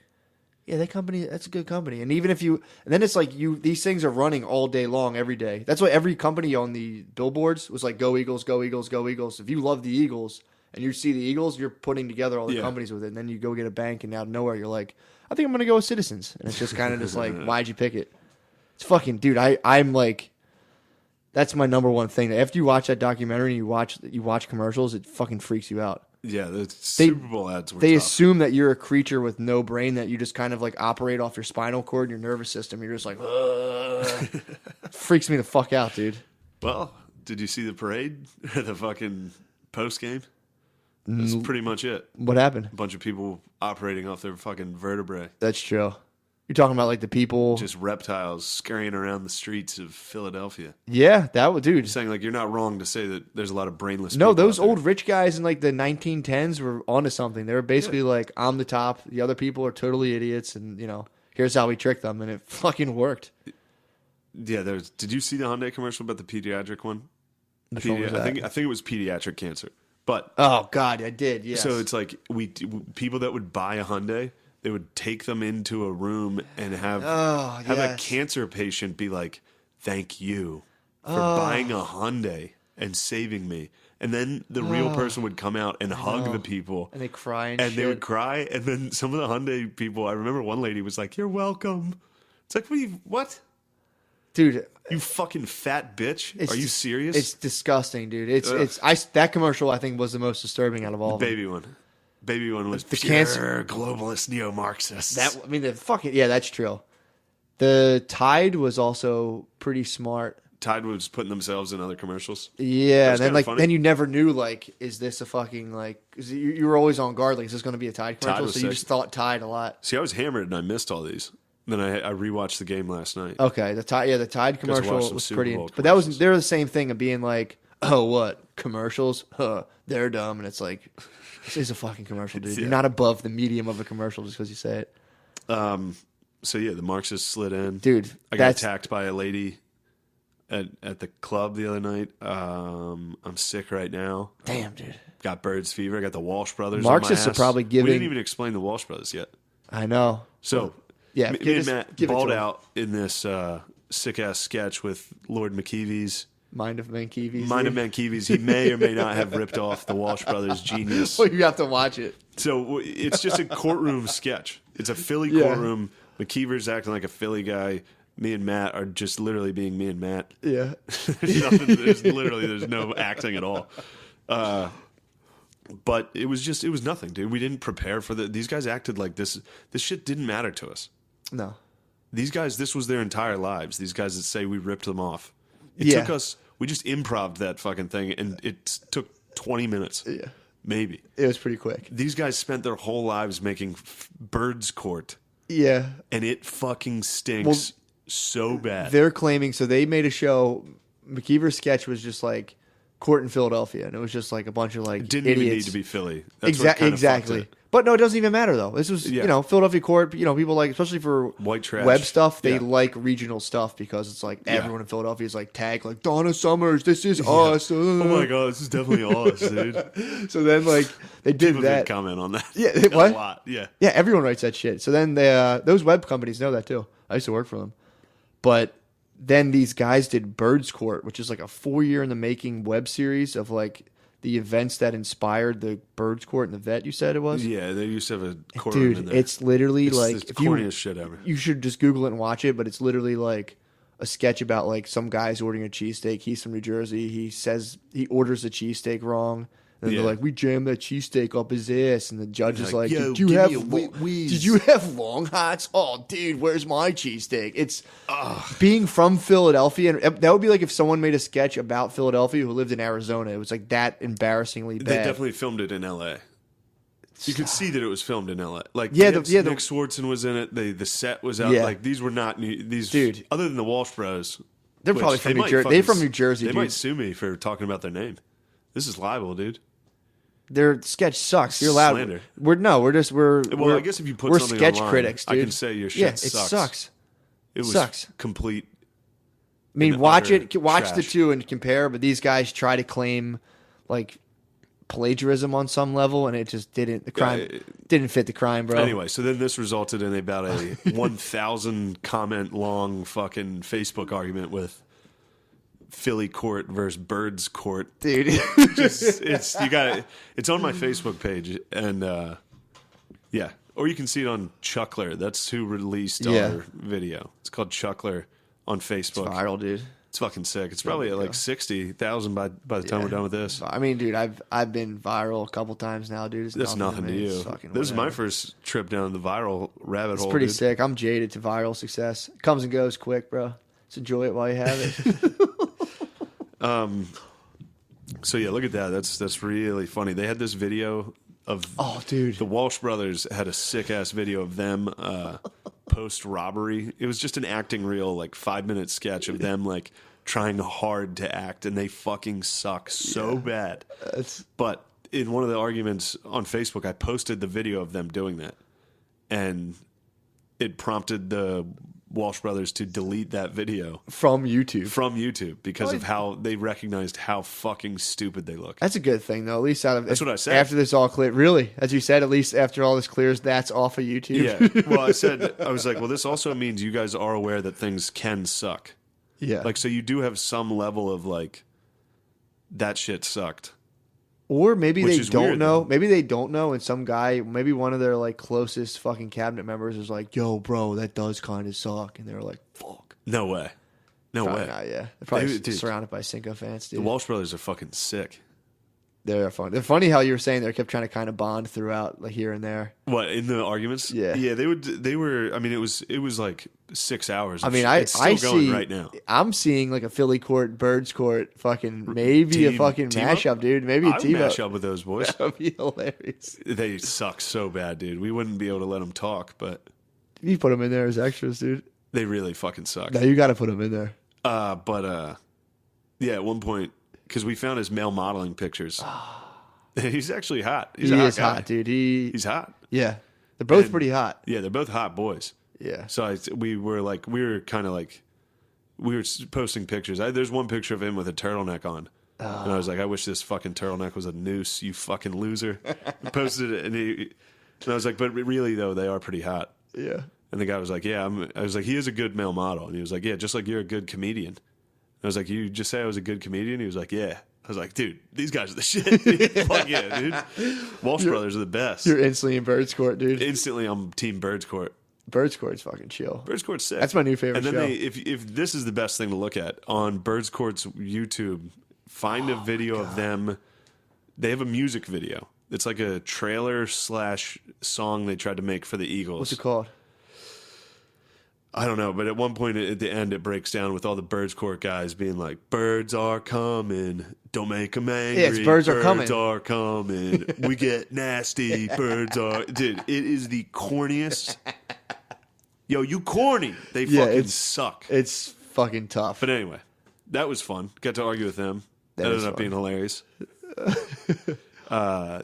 yeah, that's a good company. And even if and then it's like these things are running all day long, every day. That's why every company on the billboards was like, go Eagles, go Eagles, go Eagles. If you love the Eagles and you see the Eagles, you're putting together all the companies with it. And then you go get a bank, and out of nowhere, you're like, I think I'm going to go with Citizens. And it's just kind of just like, why'd you pick it? It's fucking, dude, I'm like, that's my number one thing. After you watch that documentary and you watch commercials, it fucking freaks you out. Yeah, the Super Bowl ads were They tough. assume that you're a creature with no brain, that you just kind of like operate off your spinal cord and your nervous system. You're just like, freaks me the fuck out, dude. Well, did you see the parade? The fucking post game? That's pretty much it. What happened? A bunch of people operating off their fucking vertebrae. That's true. You're talking about like the people. Just reptiles scurrying around the streets of Philadelphia. Yeah, that would, dude. Saying, like, you're not wrong to say that there's a lot of brainless No, people those out there. old rich guys in like the 1910s were onto something. They were basically like, I'm the top. The other people are totally idiots. And, here's how we trick them. And it fucking worked. Yeah, did you see the Hyundai commercial about the pediatric one? Which one was that? I think it was pediatric cancer. But Oh, God, I did, yes. so it's like people that would buy a Hyundai, they would take them into a room and have a yes. cancer patient be like, "Thank you for buying a Hyundai and saving me." And then the real person would come out and hug the people. And they cry and they shit. would cry. And then some of the Hyundai people, I remember one lady was like, "You're welcome." It's like, what? Dude, You fucking fat bitch. Are you serious? It's disgusting, dude. That commercial I think was the most disturbing out of all of them. Baby one was The pure cancer- globalist neo-Marxists. That's true. The Tide was also pretty smart. Tide was putting themselves in other commercials. Yeah, was and kinda then funny. then you never knew is this a fucking you were always on guard is this going to be a Tide commercial? was So you sick. just thought Tide a lot. See, I was hammered and I missed all these. Then I rewatched the game last night. Okay, the Tide commercial watch some was Super pretty, Bowl but they're the same thing of being like, oh what commercials? Huh, they're dumb, and it's like this is a fucking commercial, dude. Yeah. You're not above the medium of a commercial just because you say it, So yeah, the Marxists slid in. dude. I got attacked by a lady at the club the other night. I'm sick right now. Damn, dude. Got birds fever. I got the Walsh brothers. Marxists on my are ass. probably We giving- didn't even explain the Walsh brothers yet. I know. So Yeah, me give and us- Matt give it to balled him. out in this sick ass sketch with Lord McKeevy's. Mind of Mankiewicz. Mind of dude. Mankiewicz. He may or may not have ripped off the Walsh brothers' genius. Well, you have to watch it. So it's just a courtroom sketch. It's a Philly Yeah. courtroom. McKeever's acting like a Philly guy. Me and Matt are just literally being me and Matt. Yeah. There's no acting at all. But it was nothing, dude. We didn't prepare for these guys acted like this shit didn't matter to us. No. These guys, this was their entire lives. These guys that say we ripped them off. It Yeah. took us, we just improv'd that fucking thing and it took 20 minutes. Yeah. Maybe. It was pretty quick. These guys spent their whole lives making Birds Court Yeah. and it fucking stinks so bad. They're claiming, so they made a show. McKeever's sketch was just like Court in Philadelphia, and it was just like a bunch of like It didn't idiots. even need to be Philly. That's what kinda fucked Exactly. it. But no, it doesn't even matter though. This was Yeah. Philadelphia Court. People like, especially for White trash. web stuff, they Yeah. like regional stuff because it's like everyone in Philadelphia is like tagged like Donna Summers. This is us. Oh my god, this is definitely us, dude. So then like they did People did that. comment on that. Yeah, a what? lot. Yeah. Yeah, everyone writes that shit. So then those web companies know that too. I used to work for them. But then these guys did Birds Court, which is like a 4-year in the making web series of like the events that inspired the Birds Court and the vet, you said it was? Yeah, they used to have a courtroom in Dude, there. it's literally It's like the if corniest shit ever. You should just Google it and watch it, but it's literally like a sketch about like some guy's ordering a cheesesteak. He's from New Jersey. He says he orders the cheesesteak wrong. And Yeah. they're like, we jammed that cheesesteak up his ass. And the judge is like, "Yo, did you give have me a whiz." did you have long hots? Oh, dude, where's my cheesesteak? It's being from Philadelphia. And that would be like if someone made a sketch about Philadelphia who lived in Arizona. It was like that embarrassingly bad. They definitely filmed it in L.A. You could see that it was filmed in L.A. Like, Yeah, Nick the- Swartzen was in it. The set was out. Yeah. Like, these were not new. These, Dude. other than the Walsh Bros. They're which probably from they New might Jersey. fucking They're from New Jersey, They dude. might sue me for talking about their name. This is libel, dude. Their sketch sucks. You're allowed. Slander. We're I guess if you put we're something sketch online, critics, dude. I can say your shit yeah, sucks. it sucks. It was sucks. complete. I mean, and watch utter the trash. two and compare. But these guys try to claim like plagiarism on some level, and it just didn't. The crime didn't fit the crime, bro. Anyway, so then this resulted in about a 1,000 comment long fucking Facebook argument with Philly Court versus Birds Court. dude. It's you got it. It's on my Facebook page, and yeah, or you can see it on Chuckler. That's who released Yeah. our video. It's called Chuckler on Facebook. Viral, dude. It's fucking sick. It's probably at like 60,000 by the time we're done with this. I mean, dude, I've been viral a couple times now, dude. It's That's nothing to me. you. It's fucking This is my whatever. first trip down the viral rabbit It's hole. pretty dude. sick. I'm jaded to viral success. It comes and goes quick, bro. Just enjoy it while you have it. So yeah, look at that. That's really funny. They had this video of dude. the Walsh brothers had a sick ass video of them post robbery. It was just an acting reel, like 5-minute sketch of them like trying hard to act, and they fucking suck so bad. But in one of the arguments on Facebook, I posted the video of them doing that, and it prompted the Walsh Brothers to delete that video From YouTube. from YouTube because of how they recognized how fucking stupid they look. That's a good thing, though. At least That's what I said. After this all clear, really, as you said, at least after all this clears, that's off of YouTube. Yeah. Well, I was like, well, this also means you guys are aware that things can suck. Yeah. Like, so you do have some level of like, that shit sucked. Or maybe Which they is don't weird, know. though. Maybe they don't know, and some guy, maybe one of their like closest fucking cabinet members is like, "Yo, bro, that does kind of suck," and they're like, "Fuck." No way. No Probably way. not. Yeah, they're probably Dude. surrounded by Cinco fans, dude. The Walsh Brothers are fucking sick. They're fun. They're funny how you were saying they kept trying to kind of bond throughout, like here and there. What, in the arguments? Yeah. Yeah, they were, I mean, it was like 6 hours. I of mean, shit. It's still going see right now. I'm seeing like a Philly court, Birds court, fucking maybe a Team- fucking team up? mashup, dude. Maybe a I would team mash up with those boys. That would be hilarious. They suck so bad, dude. We wouldn't be able to let them talk, but You put them in there as extras, dude. they really fucking suck. No, you got to put them in there. Yeah, at one point, because we found his male modeling pictures. He's actually hot. He's He a hot is guy. hot, dude. He's hot. Yeah, they're both And- pretty hot. Yeah, they're both hot boys. Yeah. So we were kind of like, we were posting pictures. There's one picture of him with a turtleneck on. And I was like, I wish this fucking turtleneck was a noose, you fucking loser. I posted it, and I was like, but really, though, they are pretty hot. Yeah. And the guy was like, yeah, I was like, he is a good male model. And he was like, yeah, just like you're a good comedian. I was like, you just say I was a good comedian? He was like, yeah. I was like, dude, these guys are the shit. Fuck yeah, dude. Walsh Brothers are the best. You're instantly in Birds Court, dude. Instantly, I'm Team Birds Court. Birds Court's fucking chill. Birds Court's sick. That's my new favorite And then show. if this is the best thing to look at on Birds Court's YouTube, find a video of them. They have a music video. It's like a trailer / song they tried to make for the Eagles. What's it called? I don't know, but at one point at the end, it breaks down with all the Birds Court guys being like, "Birds are coming, don't make them angry. Yeah, it's Birds Are Coming. Birds are coming. We get nasty. Birds are." Dude, it is the corniest. Yo, you corny. They Yeah, fucking it's- suck. It's fucking tough. But anyway, that was fun. Got to argue with them. That That was ended up fun. being hilarious. A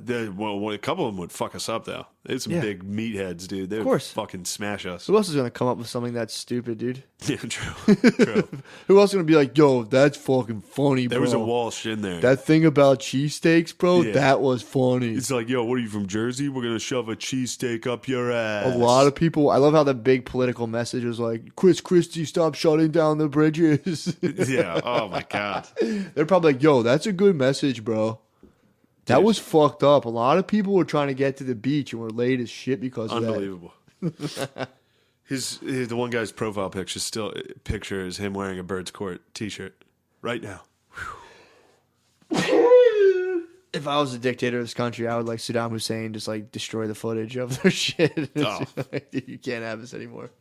couple of them would fuck us up though. It's some Yeah. big meatheads, dude. They would course. fucking smash us. Who else is gonna come up with something that's stupid, dude? Yeah, true. True. Who else is gonna be like, yo, that's fucking funny, bro? There was a Walsh in there. That thing about cheesesteaks, bro, Yeah. that was funny. It's like, yo, what are you from Jersey? We're gonna shove a cheesesteak up your ass. A lot of people. I love how the big political message was like, Chris Christie, stop shutting down the bridges. Yeah. Oh my god. They're probably like, yo, that's a good message, bro. That Dude. was fucked up. A lot of people were trying to get to the beach and were late as shit because of that. Unbelievable. The one guy's profile picture is him wearing a Birds Court T-shirt right now. If I was the dictator of this country, I would like Saddam Hussein just like destroy the footage of their shit. It's Oh. like, dude, you can't have this anymore.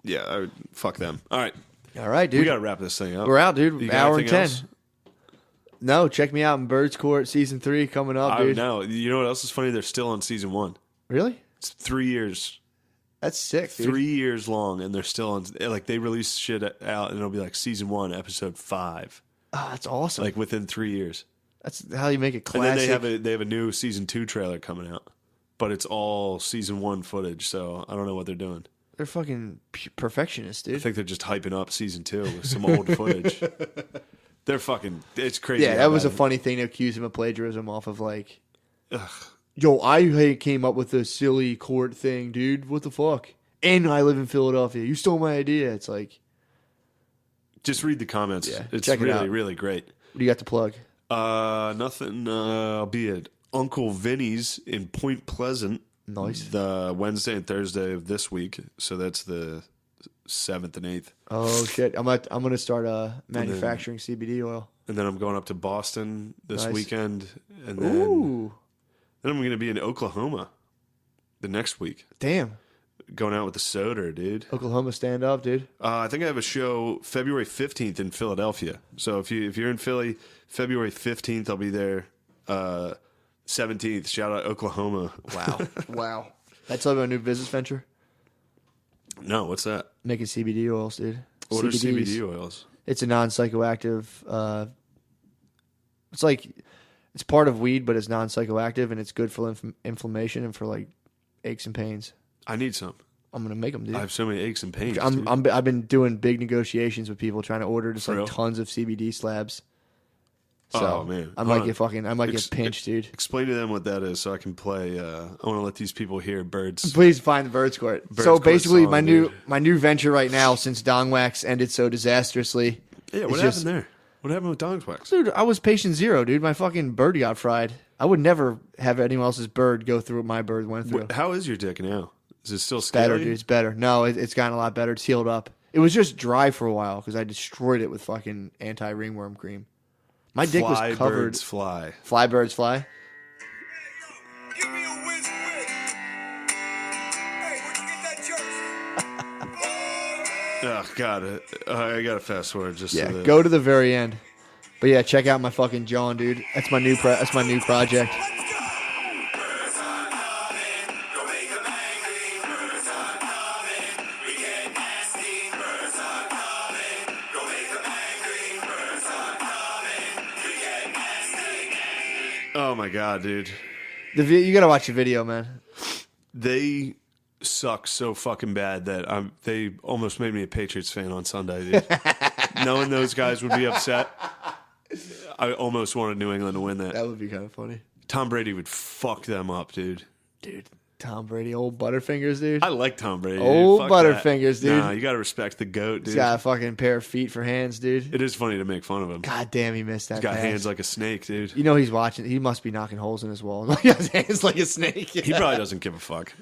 Yeah. Fuck them. All right. All right, dude. We gotta wrap this thing up. We're out, dude. You got Hour and anything 10. else? No, check me out in Birds Court season 3 coming up, I dude. know. You know what else is funny? They're still on season 1. Really? It's 3 years. That's sick, dude. 3 years long, and they're still on. Like they release shit out, and it'll be like season 1, episode 5. Oh, that's awesome. Like within 3 years. That's how you make it And classic. then they have a new season 2 trailer coming out, but it's all season 1 footage. So I don't know what they're doing. They're fucking perfectionists, dude. I think they're just hyping up season 2 with some old footage. They're fucking. It's crazy. Yeah, how that was a bad- funny thing to accuse him of plagiarism off of like, yo, I came up with a silly court thing, dude. What the fuck? And I live in Philadelphia. You stole my idea. It's like, Just read the comments. Yeah, It's check it really, out. really great. what do you got to plug? Nothing. I'll be at Uncle Vinny's in Point Pleasant. Nice. The Wednesday and Thursday of this week. So that's the 7th and 8th. Oh shit! I'm gonna start manufacturing CBD oil. And then I'm going up to Boston this Nice. weekend. And then Ooh, I'm going to be in Oklahoma the next week. damn! Going out with the soda, dude. Oklahoma stand up, dude. I think I have a show February 15th in Philadelphia. So if you're in Philly, February 15th, I'll be there. 17th, shout out Oklahoma. Wow, wow. That's about a new business venture. No, what's that? Making CBD oils, dude. What are CBDs. CBD oils? It's a non-psychoactive. It's like it's part of weed, but it's non-psychoactive, and it's good for inflammation and for like aches and pains. I need some. I'm gonna make them, dude. I have so many aches and pains. I've been doing big negotiations with people trying to order just For like real? tons of CBD slabs. So Oh, man. I Hold might on. get pinched, dude. Explain to them what that is so I can play. I want to let these people hear birds. Please find the Birds Court. Birds So Court basically, song, dude. my new venture right now, since Dong Wax ended so disastrously. Yeah, what is happened just- there? What happened with Dong's Wax? Dude, I was patient zero, dude. My fucking bird got fried. I would never have anyone else's bird go through what my bird went through. How is your dick now? Is it still scaly? Better, dude. It's better. No, it's gotten a lot better. It's healed up. It was just dry for a while because I destroyed it with fucking anti-ringworm cream. My dick was Fly covered. birds fly. Fly birds fly. Give me a whiz whiz. Hey, where'd you get that jersey? Oh God, I gotta fast forward just. Yeah, to the, go to the very end. But yeah, check out my fucking John, dude. That's my new project. Oh my God, dude, You gotta watch the video, man. they suck so fucking bad that they almost made me a Patriots fan on Sunday, dude. Knowing those guys would be upset, I almost wanted New England to win that. That would be kind of funny, Tom Brady would fuck them up, dude. dude. Tom Brady, old Butterfingers, dude. I like Tom Brady. Old dude. Fuck that. Butterfingers, dude. Nah, you gotta respect the GOAT, He's dude. got a fucking pair of feet for hands, dude. It is funny to make fun of him. God damn, he missed that. He's got pass. hands like a snake, dude. You know he's watching. He must be knocking holes in his wall. He has hands like a snake. He probably doesn't give a fuck.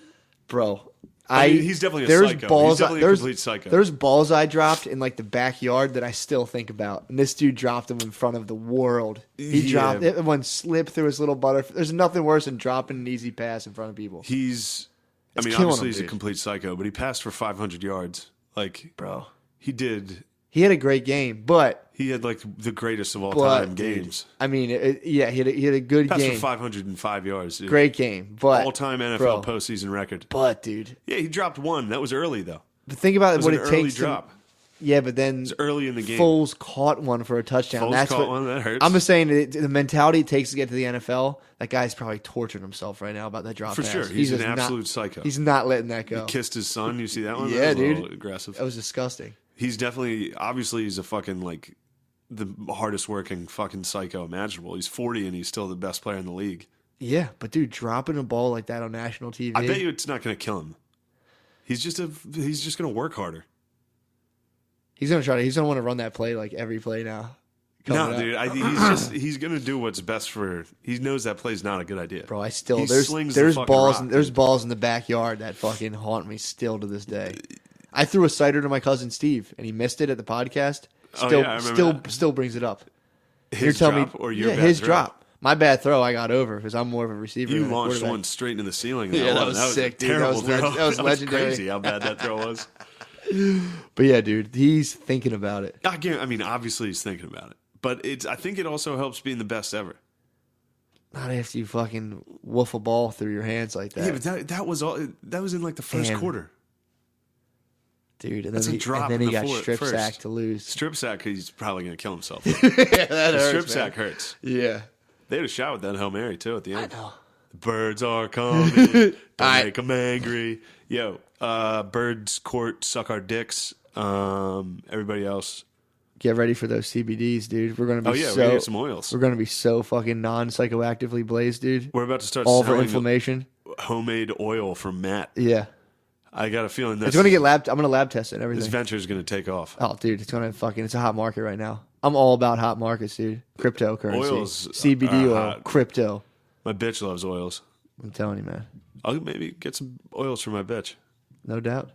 Bro. I mean, he's definitely a there's psycho. Balls, He's definitely a complete psycho. There's balls I dropped in like the backyard that I still think about. And this dude dropped them in front of the world. He Yeah. dropped it. One slipped through his little butter. There's nothing worse than dropping an easy pass in front of people. I mean, killing obviously him, he's a dude. complete psycho, but he passed for 500 yards. Like, Bro. he did. He had a great game, but He had like the greatest of all time games. I mean, he had a good Passed game. for 505 yards, dude. Great game, but All-time NFL bro, postseason record. But dude, Yeah, he dropped one. That was early though. but think about It was what an it early takes. drop. Yeah, but then It's early in the game. Foles caught one for a touchdown. Foles That's caught what one. That hurts. I'm just saying. The mentality it takes to get to the NFL. That guy's probably torturing himself right now about that drop For pass. sure. He's an just not- absolute psycho. He's not letting that go. Kissed his son. You see that one? Yeah, That was a dude. little aggressive. That was disgusting. He's definitely, obviously, he's a fucking like the hardest working fucking psycho imaginable. He's 40 and he's still the best player in the league. Yeah, but dude, dropping a ball like that on national TV. I bet you it's not going to kill him. He's just going to work harder. he's gonna try to. He's gonna want to run that play like every play now. No, Coming up. dude, he's going to do what's best for. He knows that play's not a good idea. Bro, I still He there's slings the there's fucking balls rock, and there's dude. balls in the backyard that fucking haunt me still to this day. I threw a cider to my cousin Steve and he missed it at the podcast. Oh, Still yeah, I remember that. still brings it up. His You're telling drop me or your yeah, bad his throw? drop. My bad throw I got over because I'm more of a receiver. You than a launched quarterback. one straight into the ceiling. Yeah, that one. was sick, a dude. That terrible was throw. that was legendary. Crazy how bad that throw was. But yeah, dude, he's thinking about it. I mean, obviously he's thinking about it, but I think it also helps being the best ever. Not after you fucking wolf a ball through your hands like that. Yeah, but that was all. That was in like the first And- quarter. dude. And That's then a drop he in the got first. strip sacked to lose. Strip sack, he's probably going to kill himself. Yeah, that The hurts, strip man. sack hurts. Yeah, They had a shot with that Hail Mary too at the end. I know. The birds are coming. Don't Alright. make them angry. Yo, birds court suck our dicks. Everybody else. Get ready for those CBDs, dude. We're gonna be Oh yeah, we're so gonna get some oils. we're gonna be so fucking non-psychoactively blazed, dude. We're about to start All for selling inflammation. homemade oil from Matt. Yeah, I got a feeling it's gonna get lab. I'm gonna lab test it and this everything. venture is going to take off. Oh, dude, it's a hot market right now. I'm all about hot markets, dude. Cryptocurrency, Oils CBD are oil, hot. crypto. My bitch loves oils. I'm telling you, man. I'll maybe get some oils for my bitch. No doubt.